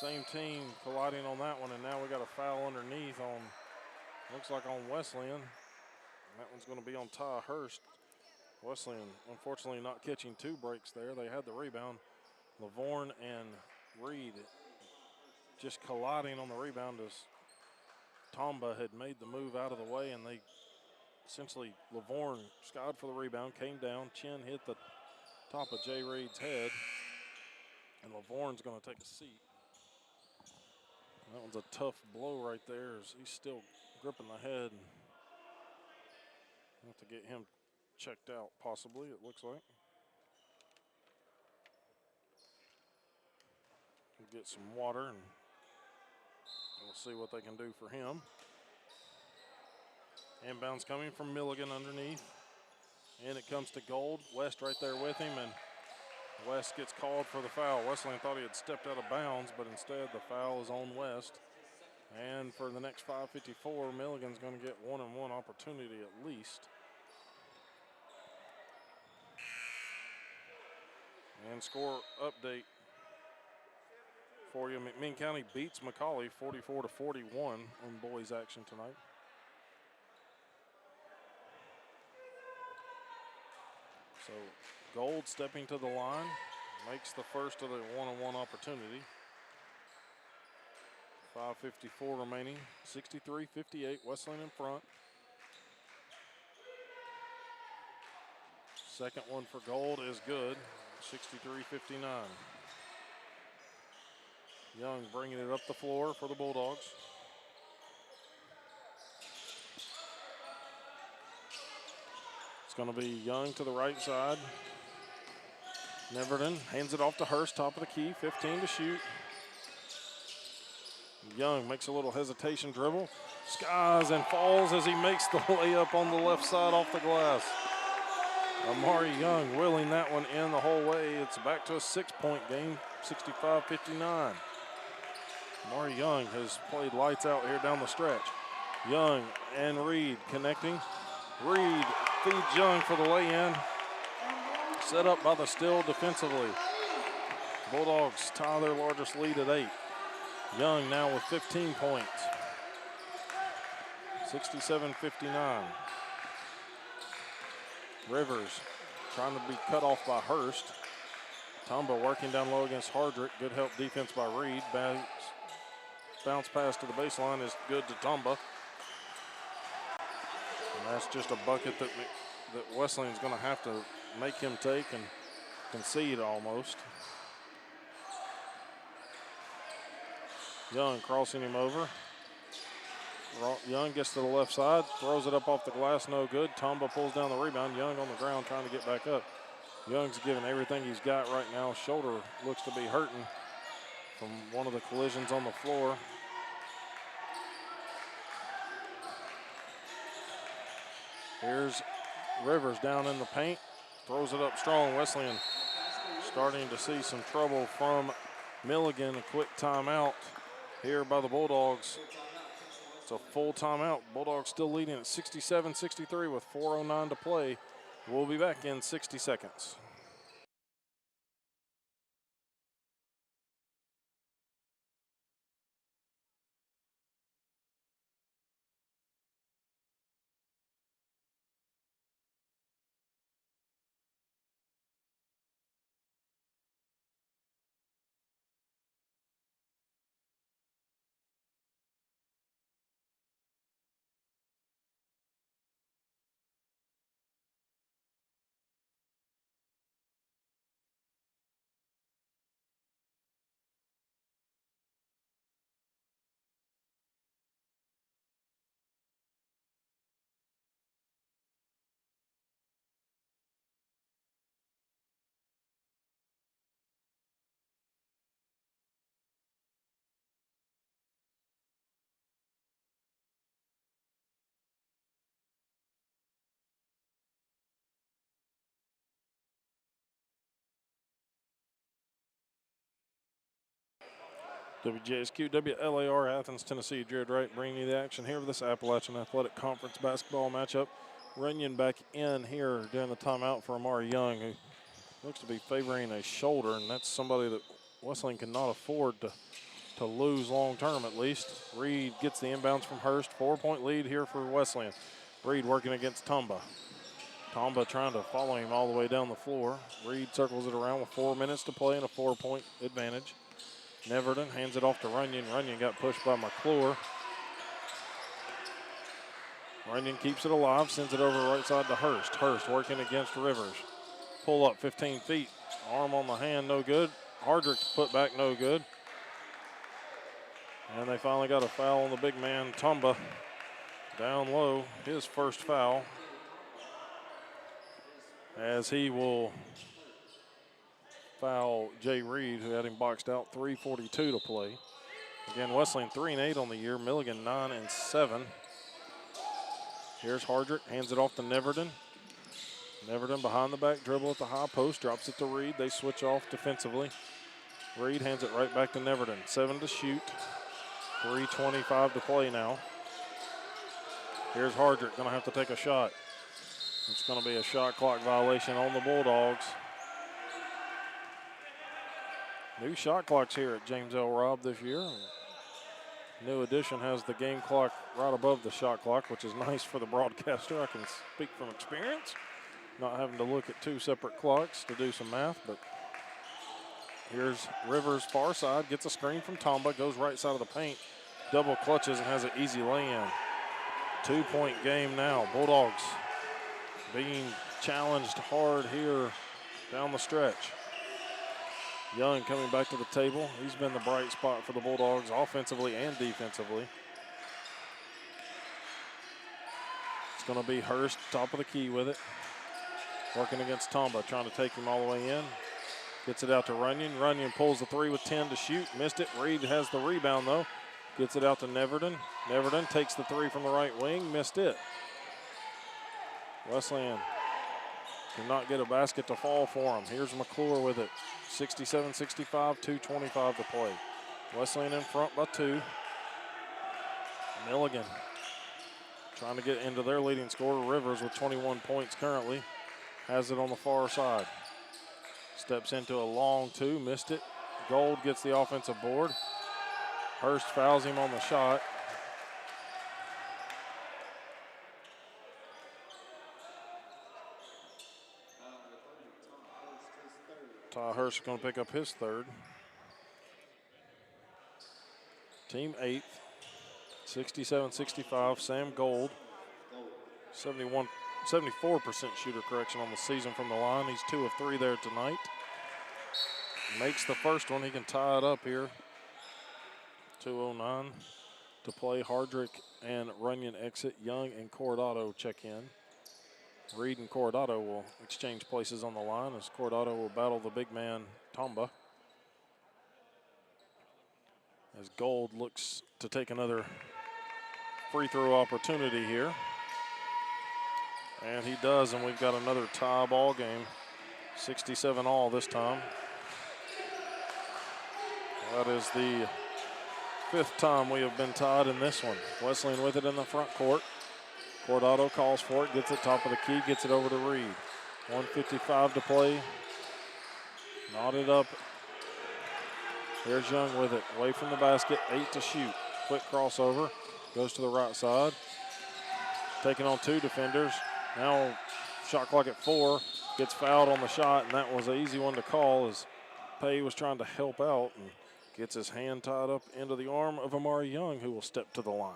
Same team colliding on that one, and now we got a foul underneath on, looks like on Wesleyan. That one's going to be on Ty Hurst. Wesleyan, unfortunately, not catching 2 breaks there. They had the rebound. Lavorne and Reed just colliding on the rebound as Tomba had made the move out of the way, and they essentially, Lavorne skied for the rebound, came down, chin hit the top of Jay Reed's head, and Lavorne's going to take a seat. That one's a tough blow right there as he's still gripping the head. We'll have to get him checked out, possibly, it looks like. We'll get some water and we'll see what they can do for him. Inbounds coming from Milligan underneath. And it comes to Gold. West right there with him, and West gets called for the foul. Wesleyan thought he had stepped out of bounds, but instead the foul is on West. And for the next 5:54, Milligan's going to get 1-on-1 opportunity at least. And score update for you. McMinn County beats McCauley 44-41 on boys action tonight. So Gold stepping to the line, makes the first of the 1-on-1 opportunity. 5:54 remaining, 63-58, Wesleyan in front. Second one for Gold is good, 63-59. Young bringing it up the floor for the Bulldogs. It's going to be Young to the right side. Neverton hands it off to Hurst, top of the key, 15 to shoot. Young makes a little hesitation dribble, skies and falls as he makes the layup on the left side off the glass. Amari Young willing that one in the whole way. It's back to a 6-point game, 65-59. Amari Young has played lights out here down the stretch. Young and Reed connecting. Reed feeds Young for the lay-in. Set up by the steal defensively. Bulldogs tie their largest lead at 8. Young now with 15 points. 67-59. Rivers trying to be cut off by Hurst. Tomba working down low against Hardrick. Good help defense by Reed. Bounce pass to the baseline is good to Tomba. And that's just a bucket that Wesleyan's going to have to make him take and concede almost. Young crossing him over. Young gets to the left side, throws it up off the glass, no good. Tomba pulls down the rebound. Young on the ground trying to get back up. Young's giving everything he's got right now. Shoulder looks to be hurting from one of the collisions on the floor. Here's Rivers down in the paint. Throws it up strong. Wesleyan starting to see some trouble from Milligan. A quick timeout here by the Bulldogs. It's a full timeout. Bulldogs still leading at 67-63 with 4:09 to play. We'll be back in 60 seconds. WJSQ, WLAR, Athens, Tennessee. Jared Wright bringing you the action here with this Appalachian Athletic Conference basketball matchup. Runyon back in here during the timeout for Amari Young, who looks to be favoring a shoulder, and that's somebody that Wesleyan cannot afford to lose long term at least. Reed gets the inbounds from Hurst. 4-point lead here for Wesleyan. Reed working against Tomba. Tomba trying to follow him all the way down the floor. Reed circles it around with 4 minutes to play and a 4-point advantage. Neverton hands it off to Runyon. Runyon got pushed by McClure. Runyon keeps it alive, sends it over right side to Hurst. Hurst working against Rivers. Pull up 15 feet. Arm on the hand, no good. Hardrick put back, no good. And they finally got a foul on the big man, Tomba, down low. His first foul, as he will foul Jay Reed, who had him boxed out. 3:42 to play. Again, Wesleyan 3-8 on the year. Milligan 9-7. Here's Hardrick, hands it off to Neverton. Neverton behind the back dribble at the high post, drops it to Reed. They switch off defensively. Reed hands it right back to Neverton. 7 to shoot. 3:25 to play now. Here's Hardrick, gonna have to take a shot. It's gonna be a shot clock violation on the Bulldogs. New shot clocks here at James L. Robb this year. New addition has the game clock right above the shot clock, which is nice for the broadcaster. I can speak from experience, not having to look at 2 separate clocks to do some math. But here's Rivers, far side, gets a screen from Tomba, goes right side of the paint, double clutches and has an easy lay-in. 2-point game now. Bulldogs being challenged hard here down the stretch. Young coming back to the table. He's been the bright spot for the Bulldogs offensively and defensively. It's going to be Hurst, top of the key with it. Working against Tomba, trying to take him all the way in. Gets it out to Runyon. Runyon pulls the 3 with 10 to shoot. Missed it. Reed has the rebound, though. Gets it out to Neverton. Neverton takes the 3 from the right wing. Missed it. Wesleyan cannot get a basket to fall for him. Here's McClure with it. 67-65, 2:25 to play. Wesleyan in front by 2. Milligan trying to get into their leading scorer, Rivers, with 21 points currently. Has it on the far side. Steps into a long 2, missed it. Gold gets the offensive board. Hurst fouls him on the shot. Ty Hurst is going to pick up his 3rd. Team 8th, 67-65. Sam Gold, 74% shooter correction on the season from the line. He's 2 of 3 there tonight. Makes the first one. He can tie it up here. 2:09 to play. Hardrick and Runyon exit. Young and Coronado check in. Reed and Coronado will exchange places on the line as Coronado will battle the big man, Tomba. As Gold looks to take another free throw opportunity here. And he does, and we've got another tie ball game. 67 all this time. That is the 5th time we have been tied in this one. Wesleyan with it in the front court. Coronado calls for it, gets it top of the key, gets it over to Reed. 1:55 to play. Knotted up. There's Young with it, away from the basket, 8 to shoot. Quick crossover, goes to the right side. Taking on 2 defenders. Now shot clock at 4, gets fouled on the shot, and that was an easy one to call as Pay was trying to help out and gets his hand tied up into the arm of Amari Young, who will step to the line.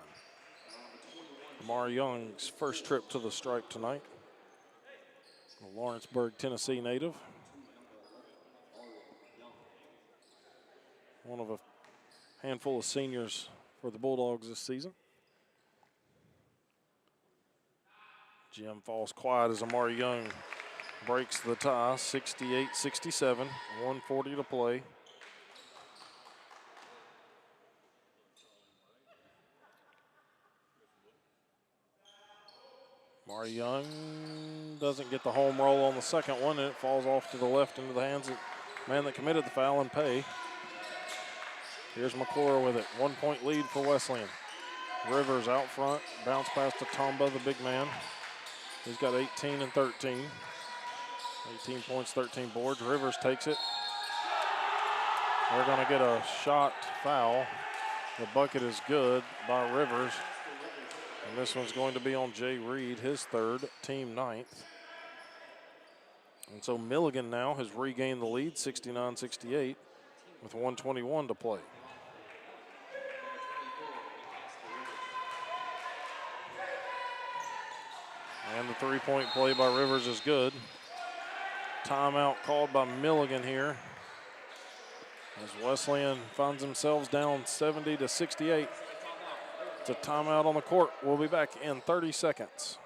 Amari Young's first trip to the stripe tonight. A Lawrenceburg, Tennessee native. One of a handful of seniors for the Bulldogs this season. Jim falls quiet as Amari Young breaks the tie, 68-67, 1:40 to play. Amari Young doesn't get the home roll on the second one, and it falls off to the left into the hands of the man that committed the foul and Pay. Here's McClure with it, 1-point lead for Wesleyan. Rivers out front, bounce pass to Tomba, the big man. He's got 18 and 13. 18 points, 13 boards. Rivers takes it. They're going to get a shot foul. The bucket is good by Rivers. And this one's going to be on Jay Reed, his 3rd, team 9th. And so Milligan now has regained the lead, 69-68, with 1:21 to play. And the 3-point play by Rivers is good. Timeout called by Milligan here, as Wesleyan finds themselves down 70-68. It's a timeout on the court. We'll be back in 30 seconds.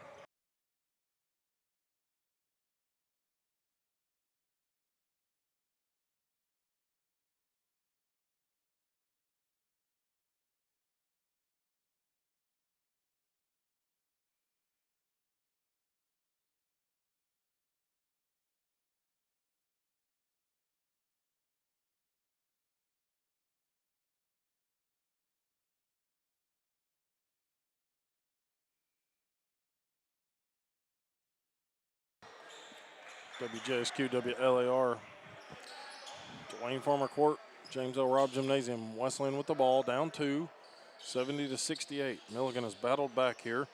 WJSQ, WLAR. Dwayne Farmer Court, James L. Robb Gymnasium. Wesleyan with the ball, down 2, 70-68. Milligan has battled back here.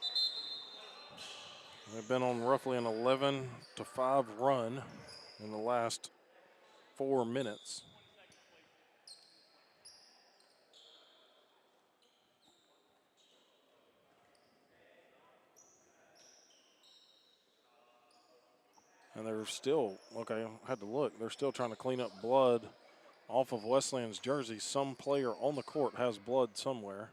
They've been on roughly an 11-5 run in the last 4 minutes. And they're still, okay, I had to look, they're still trying to clean up blood off of Wesleyan's jersey. Some player on the court has blood somewhere,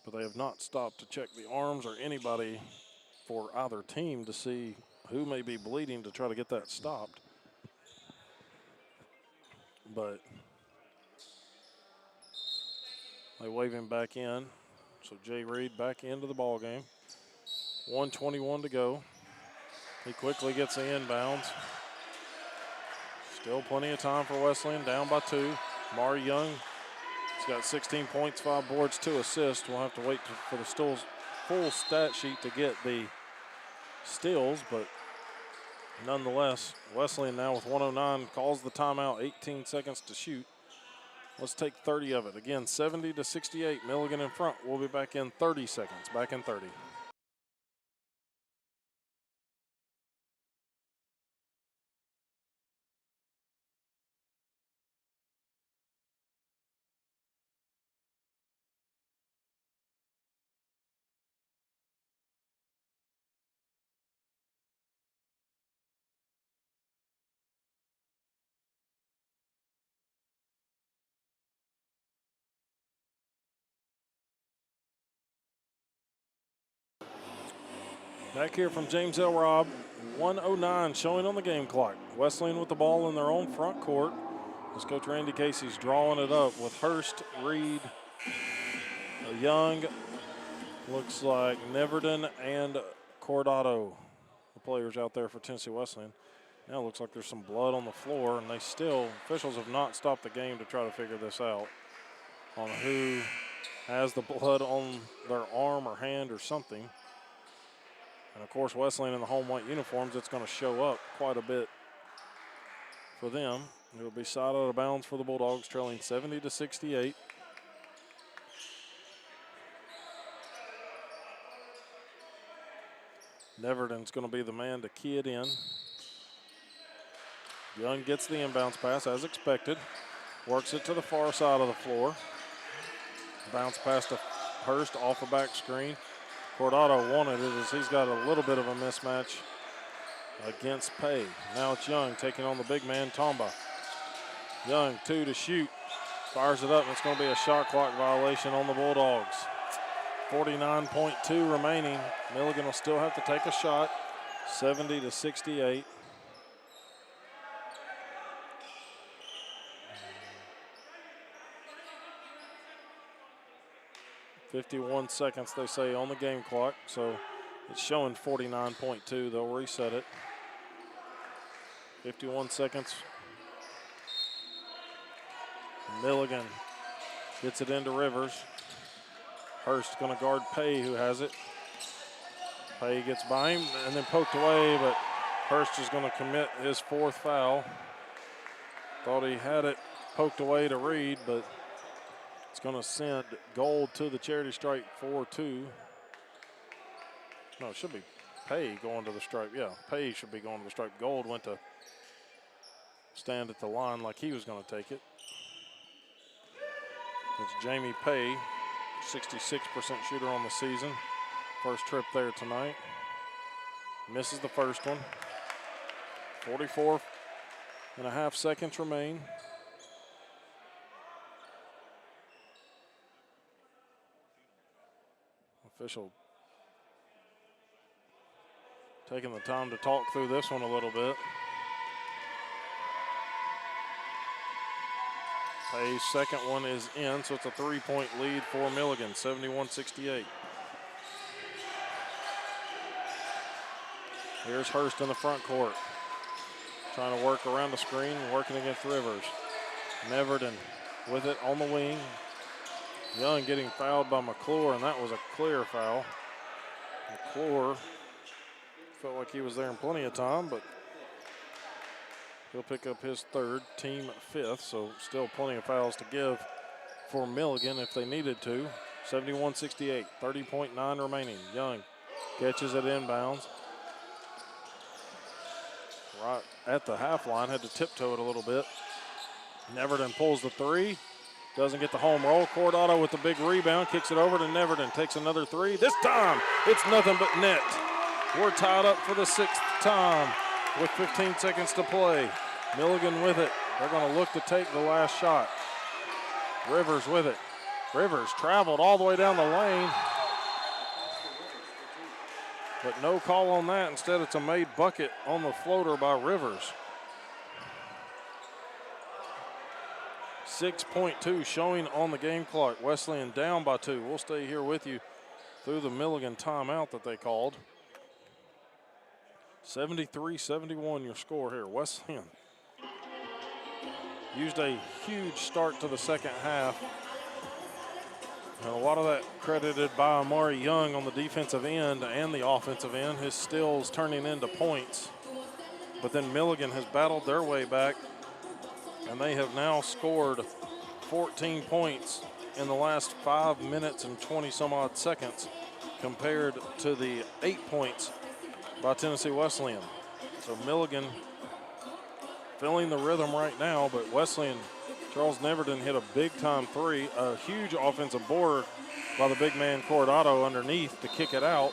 but they have not stopped to check the arms or anybody for either team to see who may be bleeding to try to get that stopped. But they wave him back in. So Jay Reed back into the ball game. 1:21 to go. He quickly gets the inbounds. Still plenty of time for Wesleyan, down by 2. Amari Young, he's got 16 points, 5 boards, 2 assists. We'll have to wait for the full stat sheet to get the steals, but nonetheless, Wesleyan now with 109 calls the timeout, 18 seconds to shoot. Let's take 30 of it. Again, 70-68, Milligan in front. We'll be back in 30 seconds, back in 30. Back here from James Elrob, 1:09 showing on the game clock. Wesleyan with the ball in their own front court. As Coach Randy Casey's drawing it up with Hurst, Reed, Young, looks like Neverton and Cordado, the players out there for Tennessee Wesleyan. Now it looks like there's some blood on the floor, and officials have not stopped the game to try to figure this out on who has the blood on their arm or hand or something. And of course, Wesleyan in the home white uniforms, it's going to show up quite a bit for them. It'll be side out of bounds for the Bulldogs, trailing 70-68. Neverton's going to be the man to key it in. Young gets the inbounds pass as expected. Works it to the far side of the floor. Bounce pass to Hurst off a back screen. Cordado wanted it as he's got a little bit of a mismatch against Pay. Now it's Young taking on the big man, Tomba. Young, 2 to shoot. Fires it up, and it's going to be a shot clock violation on the Bulldogs. 49.2 remaining. Milligan will still have to take a shot. 70-68. 51 seconds, they say, on the game clock. So it's showing 49.2. They'll reset it. 51 seconds. Milligan gets it into Rivers. Hurst going to guard Pay, who has it. Pay gets by him and then poked away, but Hurst is going to commit his 4th foul. Thought he had it poked away to Reed, but it's going to send Gold to the charity stripe 4-2. No, it should be Pay going to the stripe. Yeah, Pay should be going to the stripe. Gold went to stand at the line like he was going to take it. It's Jamie Pay, 66% shooter on the season. First trip there tonight. Misses the first one. 44.5 seconds remain. Official taking the time to talk through this one a little bit. Pay's second one is in, so it's a 3-point lead for Milligan, 71-68. Here's Hurst in the front court, trying to work around the screen, working against Rivers. Neverton with it on the wing. Young getting fouled by McClure, and that was a clear foul. McClure felt like he was there in plenty of time, but he'll pick up his 3rd, team 5th, so still plenty of fouls to give for Milligan if they needed to. 71-68, 30.9 remaining. Young catches it inbounds. Right at the half line, had to tiptoe it a little bit. Neverton pulls the 3, doesn't get the home roll. Cordado with the big rebound, kicks it over to Neverton, takes another 3. This time, it's nothing but net. We're tied up for the 6th time with 15 seconds to play. Milligan with it. They're going to look to take the last shot. Rivers with it. Rivers traveled all the way down the lane, but no call on that. Instead, it's a made bucket on the floater by Rivers. 6.2 showing on the game clock. Wesleyan down by 2. We'll stay here with you through the Milligan timeout that they called. 73-71 your score here. Wesleyan used a huge start to the second half. And a lot of that credited by Amari Young on the defensive end and the offensive end. His steals turning into points. But then Milligan has battled their way back, and they have now scored 14 points in the last 5 minutes and 20 some odd seconds compared to the 8 points by Tennessee Wesleyan. So Milligan feeling the rhythm right now, but Wesleyan, Charles Neverton hit a big-time 3, a huge offensive board by the big man Cordado underneath to kick it out.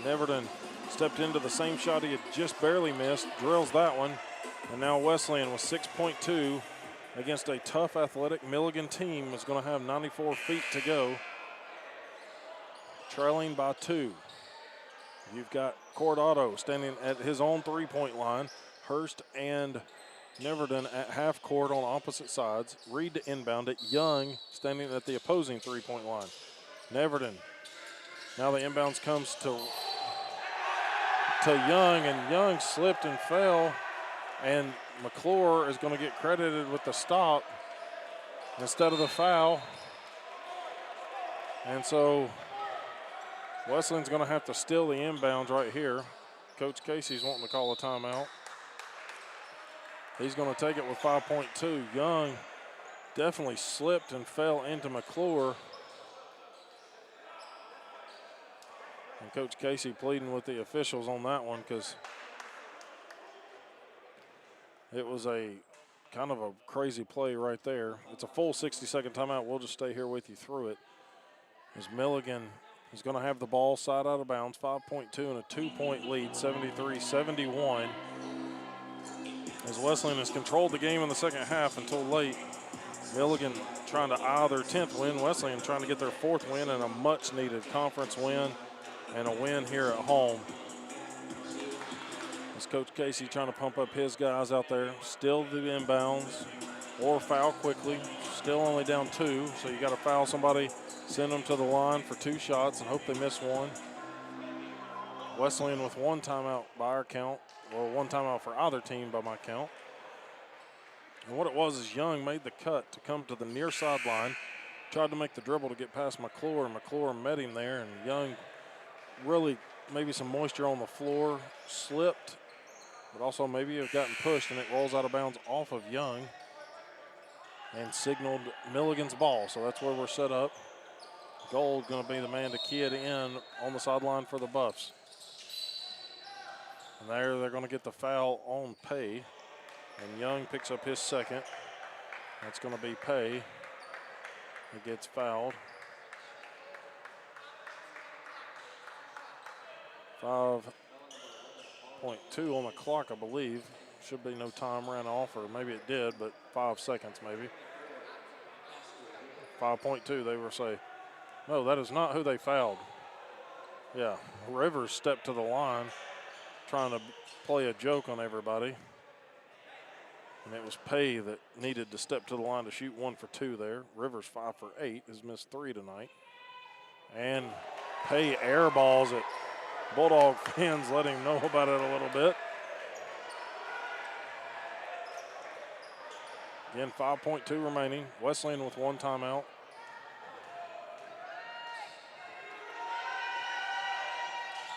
Neverton stepped into the same shot he had just barely missed, drills that one, and now Wesleyan with 6.2 against a tough athletic Milligan team is going to have 94 feet to go, trailing by 2. You've got Cordado standing at his own three-point line. Hurst and Neverton at half court on opposite sides. Reed to inbound it. Young standing at the opposing three-point line. Neverton. Now the inbounds comes to Young, and Young slipped and fell, and McClure is going to get credited with the stop instead of the foul. And so Wesleyan's going to have to steal the inbounds right here. Coach Casey's wanting to call a timeout. He's going to take it with 5.2. Young definitely slipped and fell into McClure. And Coach Casey pleading with the officials on that one because it was a kind of a crazy play right there. It's a full 60-second timeout. We'll just stay here with you through it. As Milligan is going to have the ball side out of bounds, 5.2 and a 2-point lead, 73-71. As Wesleyan has controlled the game in the second half until late. Milligan trying to eye their 10th win. Wesleyan trying to get their 4th win and a much-needed conference win and a win here at home. As Coach Casey trying to pump up his guys out there. Still the inbounds or foul quickly. Still only down 2, so you got to foul somebody, send them to the line for 2 shots and hope they miss one. Wesleyan with 1 timeout by our count, or 1 timeout for either team by my count. And what it was is Young made the cut to come to the near sideline, tried to make the dribble to get past McClure, and McClure met him there, and Young really maybe some moisture on the floor, slipped, but also maybe have gotten pushed, and it rolls out of bounds off of Young and signaled Milligan's ball. So that's where we're set up. Gold going to be the man to key it in on the sideline for the Buffs. And there they're going to get the foul on Pay. And Young picks up his second. That's going to be Pay. He gets fouled. 5.2 on the clock, I believe. Should be no time ran off, or maybe it did, but 5 seconds maybe. 5.2, they were saying. No, that is not who they fouled. Yeah, Rivers stepped to the line trying to play a joke on everybody. And it was Pay that needed to step to the line to shoot 1 for 2 there. Rivers 5 for 8, has missed 3 tonight. And Pay airballs it. Bulldog fans let him know about it a little bit. Again, 5.2 remaining. Wesleyan with 1 timeout.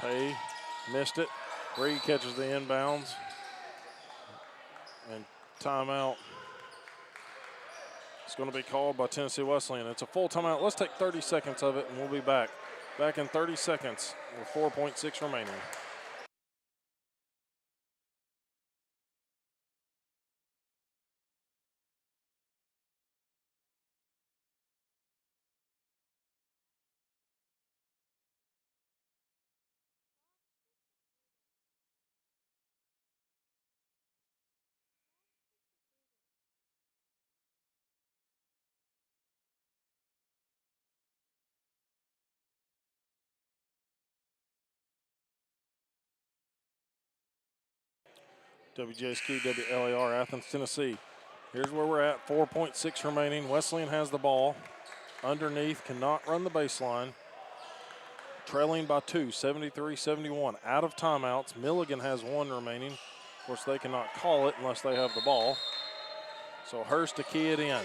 Pay missed it. Reed catches the inbounds. And timeout. It's going to be called by Tennessee Wesleyan. It's a full timeout. Let's take 30 seconds of it, and we'll be back. Back in 30 seconds with 4.6 remaining. WJSQ, WLAR, Athens, Tennessee. Here's where we're at, 4.6 remaining. Wesleyan has the ball. Underneath, cannot run the baseline. Trailing by 2, 73-71. Out of timeouts. Milligan has 1 remaining. Of course, they cannot call it unless they have the ball. So Hurst to key it in.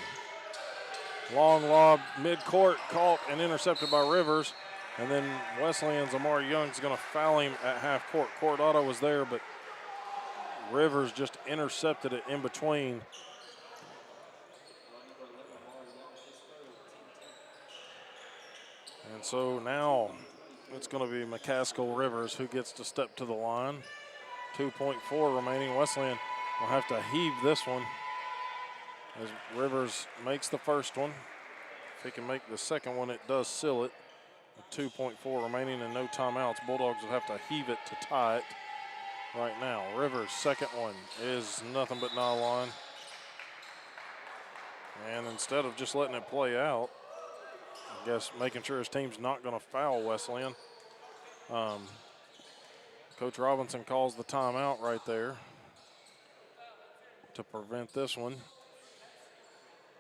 Long lob, mid-court, caught and intercepted by Rivers. And then Wesleyan's Amari Young's going to foul him at half court. Cordado was there, but Rivers just intercepted it in between. And so now it's going to be McCaskill Rivers who gets to step to the line. 2.4 remaining. Wesleyan will have to heave this one as Rivers makes the first one. If he can make the second one, it does seal it. With 2.4 remaining and no timeouts, Bulldogs will have to heave it to tie it right now. Rivers' second one is nothing but nylon. And instead of just letting it play out, I guess making sure his team's not going to foul Wesleyan. Coach Robinson calls the timeout right there to prevent this one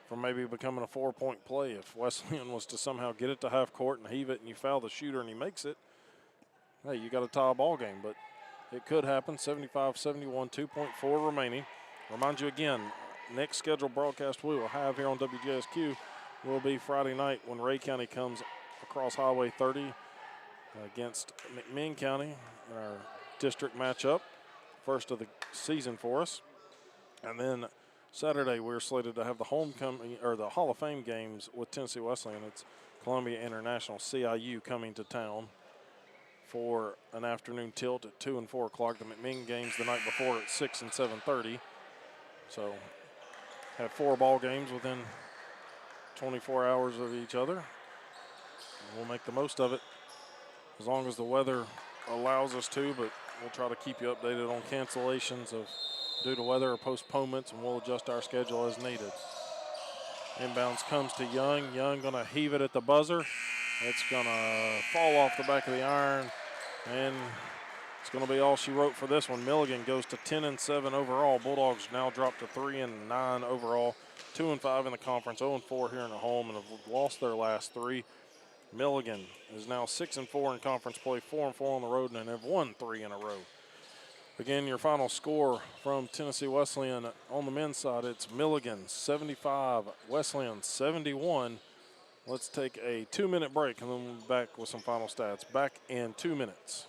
from maybe becoming a 4-point play. If Wesleyan was to somehow get it to half court and heave it and you foul the shooter and he makes it, hey, you got a tie ball game. But it could happen. 75-71, 2.4 remaining. Remind you again, next scheduled broadcast we will have here on WJSQ will be Friday night when Ray County comes across Highway 30 against McMinn County in our district matchup, first of the season for us. And then Saturday we're slated to have the homecoming or the Hall of Fame games with Tennessee Wesleyan. It's Columbia International CIU coming to town for an afternoon tilt at 2 and 4 o'clock. The McMinn games the night before at 6 and 7:30. So have 4 ball games within 24 hours of each other. We'll make the most of it as long as the weather allows us to, but we'll try to keep you updated on cancellations of due to weather or postponements, and we'll adjust our schedule as needed. Inbounds comes to Young. Young going to heave it at the buzzer. It's going to fall off the back of the iron, and it's going to be all she wrote for this one. Milligan goes to 10 and 7 overall. Bulldogs now drop to 3 and 9 overall, 2 and 5 in the conference, 0 and 4 here in the home, and have lost their last 3. Milligan is now 6 and 4 in conference play, 4 and 4 on the road, and have won 3 in a row. Again, your final score from Tennessee Wesleyan on the men's side, it's Milligan 75, Wesleyan 71. Let's take a 2-minute break and then we'll be back with some final stats. Back in 2 minutes.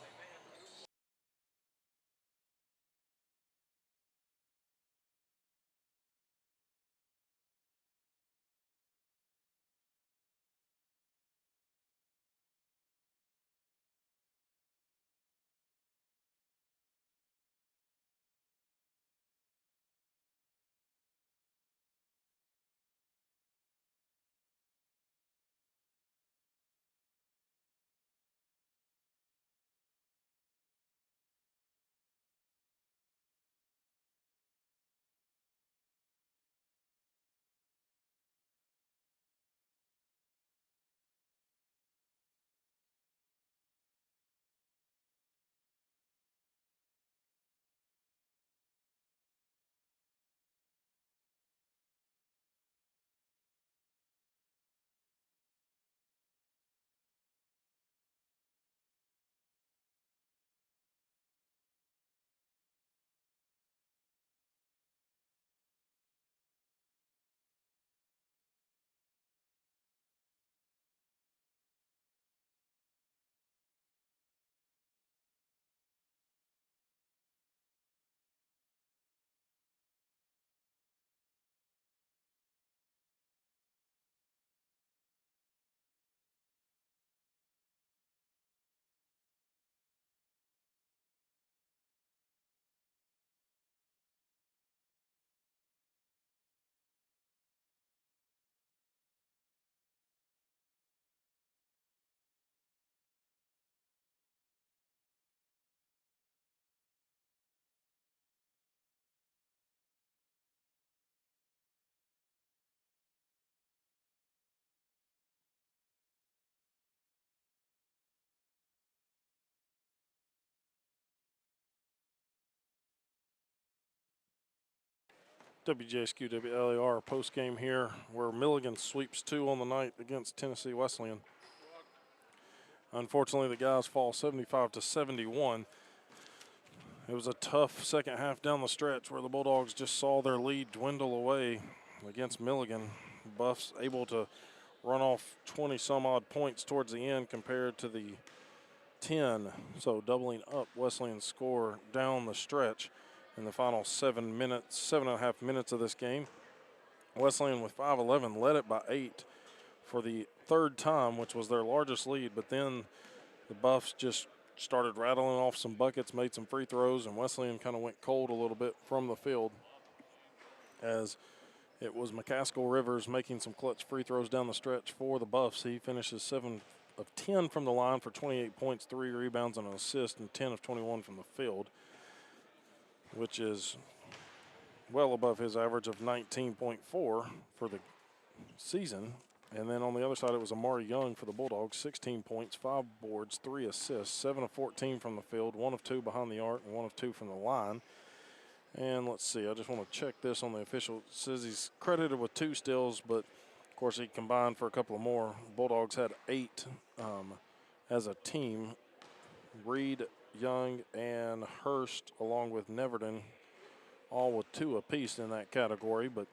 WJSQ WLAR post game here where Milligan sweeps 2 on the night against Tennessee Wesleyan. Unfortunately, the guys fall 75-71. It was a tough second half down the stretch where the Bulldogs just saw their lead dwindle away against Milligan. Buffs able to run off 20-some-odd points towards the end compared to the 10, so doubling up Wesleyan's score down the stretch in the final 7.5 minutes of this game. Wesleyan with 5-11 led it by 8 for the third time, which was their largest lead, but then the Buffs just started rattling off some buckets, made some free throws, and Wesleyan kind of went cold a little bit from the field as it was McCaskill Rivers making some clutch free throws down the stretch for the Buffs. He finishes 7 of 10 from the line for 28 points, 3 rebounds, and an assist, and 10 of 21 from the field, which is well above his average of 19.4 for the season. And then on the other side, it was Amari Young for the Bulldogs, 16 points, 5 boards, 3 assists, 7 of 14 from the field, 1 of 2 behind the arc, and 1 of 2 from the line. And let's see, I just want to check this on the official. It says he's credited with 2 steals, but of course he combined for a couple of more. Bulldogs had 8 as a team. Reed, Young, and Hurst, along with Neverton, all with 2 apiece in that category, but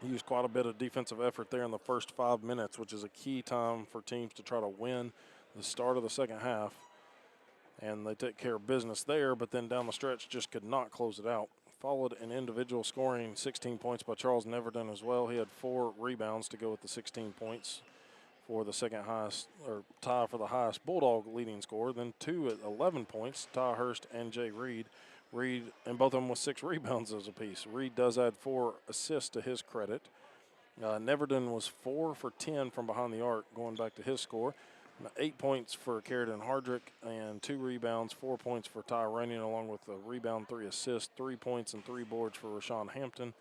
he used quite a bit of defensive effort there in the first 5 minutes, which is a key time for teams to try to win the start of the second half. And they take care of business there, but then down the stretch just could not close it out. Followed an individual scoring 16 points by Charles Neverton as well. He had 4 rebounds to go with the 16 points for the second highest, or tie for the highest Bulldog leading scorer. Then 2 at 11 points, Ty Hurst and Jay Reed. Reed, and both of them with 6 rebounds as a piece. Reed does add 4 assists to his credit. Neverton was 4 for 10 from behind the arc, going back to his score. 8 points for Carradine Hardrick and 2 rebounds, 4 points for Ty Runyon, along with a rebound, 3 assists, 3 points and 3 boards for Rashawn Hampton,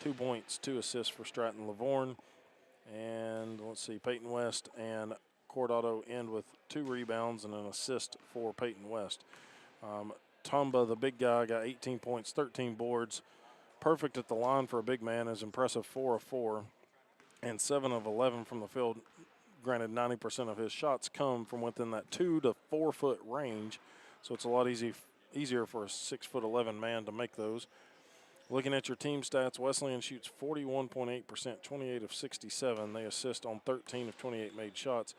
2 points, 2 assists for Stratton Lavorne. And let's see, Peyton West and Cordado end with 2 rebounds and an assist for Peyton West. Tumba, the big guy, got 18 points, 13 boards. Perfect at the line for a big man, is impressive, 4 of 4. And 7 of 11 from the field. Granted, 90% of his shots come from within that 2 to 4 foot range. So it's a lot easier for a 6'11" man to make those. Looking at your team stats, Wesleyan shoots 41.8%, 28 of 67. They assist on 13 of 28 made shots.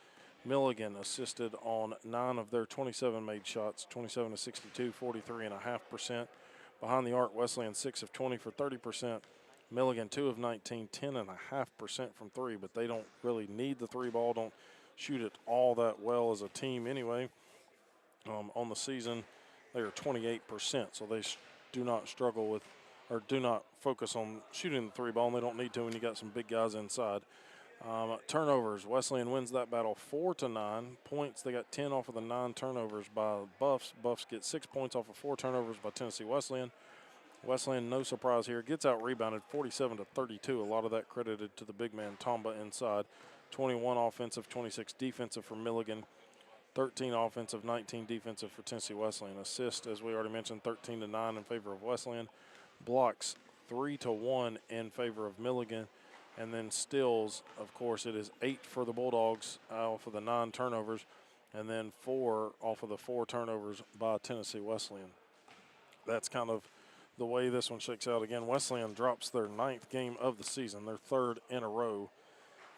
Milligan assisted on 9 of their 27 made shots, 27 of 62, 43.5%. Behind the arc, Wesleyan 6 of 20 for 30%. Milligan 2 of 19, 10.5% from 3, but they don't really need the 3 ball, don't shoot it all that well as a team anyway. On the season, they are 28%, so they do not struggle with, or do not focus on shooting the 3 ball, and they don't need to when you got some big guys inside. Turnovers, Wesleyan wins that battle 4-9. Points, they got 10 off of the 9 turnovers by Buffs. Buffs get 6 points off of 4 turnovers by Tennessee Wesleyan. Wesleyan, no surprise here, gets out rebounded 47-32. A lot of that credited to the big man Tomba inside. 21 offensive, 26 defensive for Milligan. 13 offensive, 19 defensive for Tennessee Wesleyan. Assist, as we already mentioned, 13-9 in favor of Wesleyan. Blocks 3-1 in favor of Milligan. And then steals, of course, it is 8 for the Bulldogs off of the 9 turnovers, and then 4 off of the 4 turnovers by Tennessee Wesleyan. That's kind of the way this one shakes out. Again, Wesleyan drops their 9th game of the season, their 3rd in a row,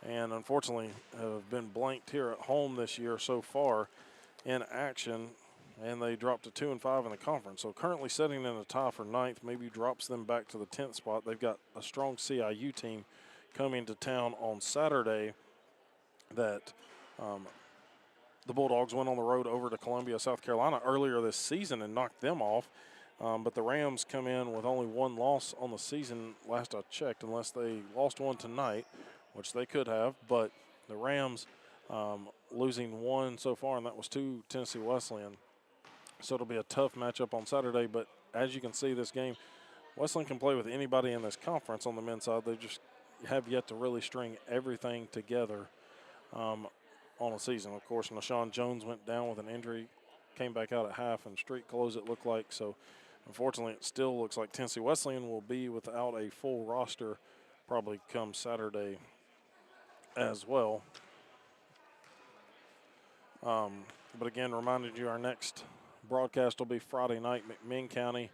and unfortunately have been blanked here at home this year so far in action, and they dropped to 2-5 in the conference. So currently sitting in a tie for 9th, maybe drops them back to the 10th spot. They've got a strong CIU team coming to town on Saturday that the Bulldogs went on the road over to Columbia, South Carolina earlier this season and knocked them off. But the Rams come in with only 1 loss on the season last I checked, unless they lost one tonight, which they could have. But the Rams losing 1 so far, and that was to Tennessee Wesleyan. So it'll be a tough matchup on Saturday. But as you can see, this game, Wesleyan can play with anybody in this conference on the men's side. They just have yet to really string everything together on a season. Of course, Nashawn Jones went down with an injury, came back out at half, and street close it looked like. So, unfortunately, it still looks like Tennessee Wesleyan will be without a full roster probably come Saturday as well. But again, reminded you our next broadcast will be Friday night. McMinn County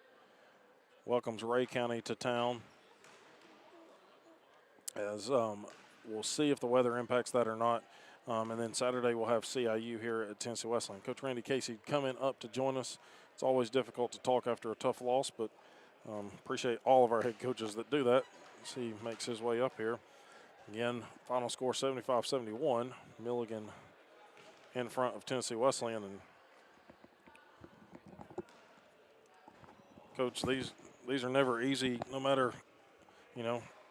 welcomes Ray County to town. As we'll see if the weather impacts that or not. And then Saturday we'll have CIU here at Tennessee Wesleyan. Coach Randy Casey coming up to join us. It's always difficult to talk after a tough loss, but appreciate all of our head coaches that do that. As he makes his way up here. Again, final score 75-71. Milligan in front of Tennessee Wesleyan. And Coach, these are never easy, no matter,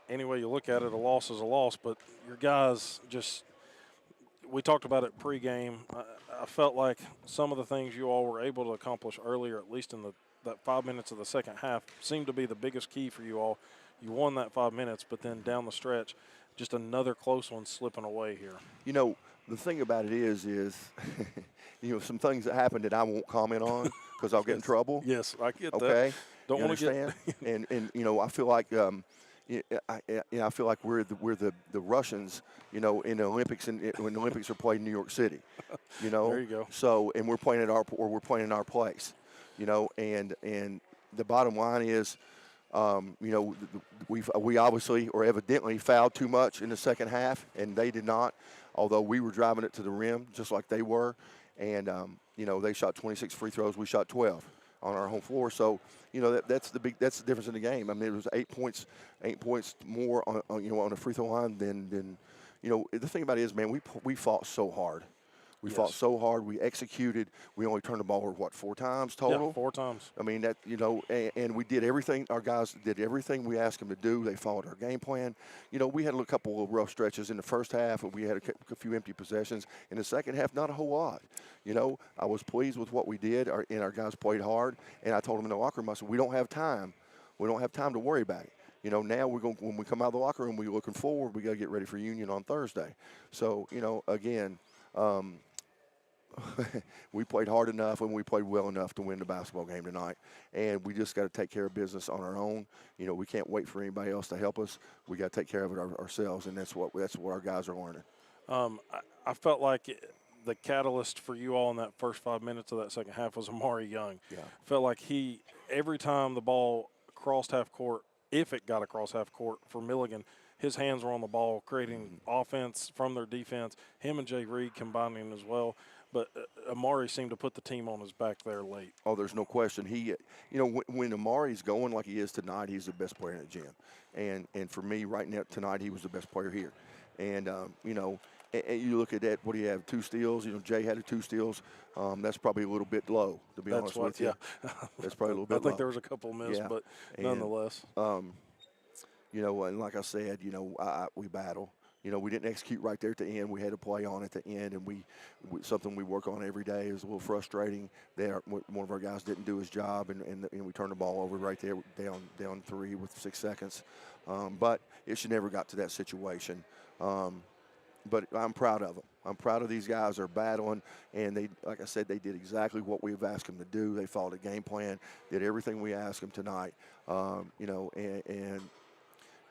any way you look at it, a loss is a loss, but your guys just, we talked about it pregame. I felt like some of the things you all were able to accomplish earlier, at least in that 5 minutes of the second half, seemed to be the biggest key for you all. You won that 5 minutes, but then down the stretch, just another close one slipping away here. You know, the thing about it is, you know, some things that happen that I won't comment on because I'll get in trouble. Yes, I get that. Okay, Don't you want to understand? get. and you know, I feel like I feel like we're the Russians, you know, in the Olympics and when the Olympics are played in New York City, you know. There you go. So and we're playing in our place, you know, and the bottom line is, you know, we obviously or evidently fouled too much in the second half, and they did not, although we were driving it to the rim just like they were, and you know, they shot 26 free throws, we shot 12 on our home floor. So, you know, that's the difference in the game. I mean, it was 8 points more on you know, on the free throw line than you know. The thing about it is, man, we fought so hard. We fought so hard. We executed. We only turned the ball over, what, 4 times total? Yeah, 4 times. I mean, that, you know, and we did everything. Our guys did everything we asked them to do. They followed our game plan. You know, we had a couple of rough stretches in the first half. We had a few empty possessions. In the second half, not a whole lot. You know, I was pleased with what we did, and our guys played hard. And I told them in the locker room, I said, we don't have time. We don't have time to worry about it. You know, now when we come out of the locker room, we're looking forward. We got to get ready for Union on Thursday. So, you know, again, we played hard enough and we played well enough to win the basketball game tonight. And we just got to take care of business on our own. You know, we can't wait for anybody else to help us. We got to take care of it ourselves, and that's what our guys are learning. I felt like the catalyst for you all in that first 5 minutes of that second half was Amari Young. Yeah. Felt like every time the ball crossed half court, if it got across half court for Milligan, his hands were on the ball, creating offense from their defense. Him and Jay Reed combining as well. But Amari seemed to put the team on his back there late. Oh, there's no question. You know, when Amari's going like he is tonight, he's the best player in the gym. And for me, right now tonight, he was the best player here. And you know, and you look at that. What do you have? 2 steals. You know, Jay had 2 steals. That's probably a little bit low, to be honest with you. Yeah. That's probably a little bit. I think low. there was a couple missed, yeah. but nonetheless. You know, and like I said, you know, we battle. You know, we didn't execute right there at the end. We had to play on at the end, and we something we work on every day. It was a little frustrating that one of our guys didn't do his job, and we turned the ball over right there, down 3 with 6 seconds. But it should never got to that situation. But I'm proud of them. I'm proud of these guys. They're battling, and they, like I said, they did exactly what we've asked them to do. They followed a game plan, did everything we asked them tonight. You know, and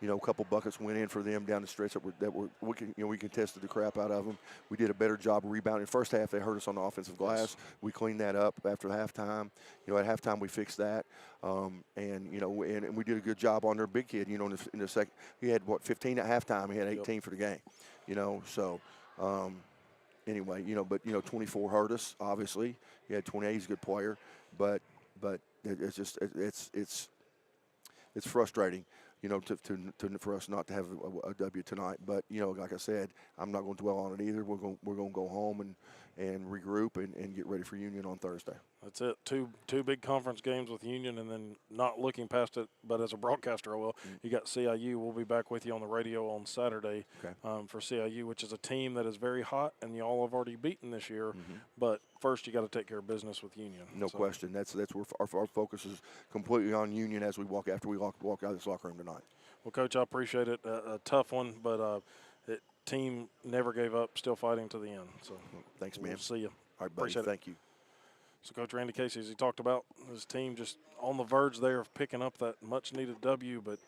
you know, a couple buckets went in for them down the stretch we contested the crap out of them. We did a better job of rebounding. First half, they hurt us on the offensive glass. We cleaned that up after halftime. You know, at halftime, we fixed that. And, you know, and we did a good job on their big kid. You know, in the second, he had, 15 at halftime. He had 18 for the game. You know, so anyway, you know, but, you know, 24 hurt us, obviously. He had 28. He's a good player. But it's just, it's frustrating. You know, for us not to have a W tonight. But, you know, like I said, I'm not going to dwell on it either. We're going to go home and regroup and get ready for Union on Thursday. That's it. Two big conference games with Union, and then not looking past it, but as a broadcaster, I will. You got CIU. We'll be back with you on the radio on Saturday for CIU, which is a team that is very hot, and y'all have already beaten this year. But first, you got to take care of business with Union. No question. That's where our focus is completely on Union as we walk out of this locker room tonight. Well, Coach, I appreciate it. A tough one, but the team never gave up, still fighting to the end. So thanks, man. We'll see you. All right, buddy. Appreciate Thank you. So, Coach Randy Casey, as he talked about, his team just on the verge there of picking up that much-needed W, but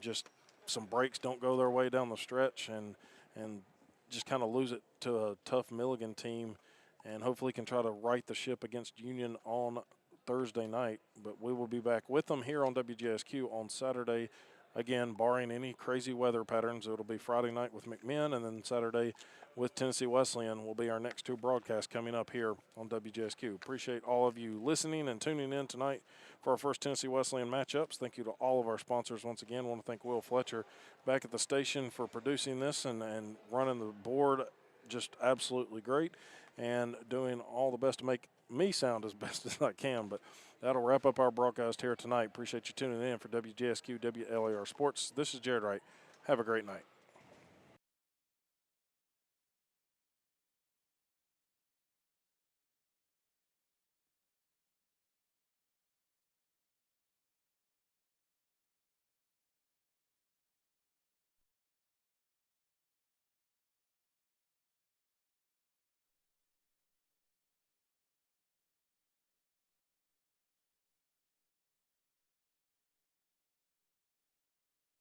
just some breaks don't go their way down the stretch and just kind of lose it to a tough Milligan team, and hopefully can try to right the ship against Union on Thursday night. But we will be back with them here on WGSQ on Saturday. Again, barring any crazy weather patterns, it'll be Friday night with McMinn, and then Saturday with Tennessee Wesleyan will be our next 2 broadcasts coming up here on WGSQ. Appreciate all of you listening and tuning in tonight for our first Tennessee Wesleyan matchups. Thank you to all of our sponsors once again. I want to thank Will Fletcher back at the station for producing this and running the board just absolutely great and doing all the best to make me sound as best as I can. But that'll wrap up our broadcast here tonight. Appreciate you tuning in for WGSQ WLAR Sports. This is Jared Wright. Have a great night.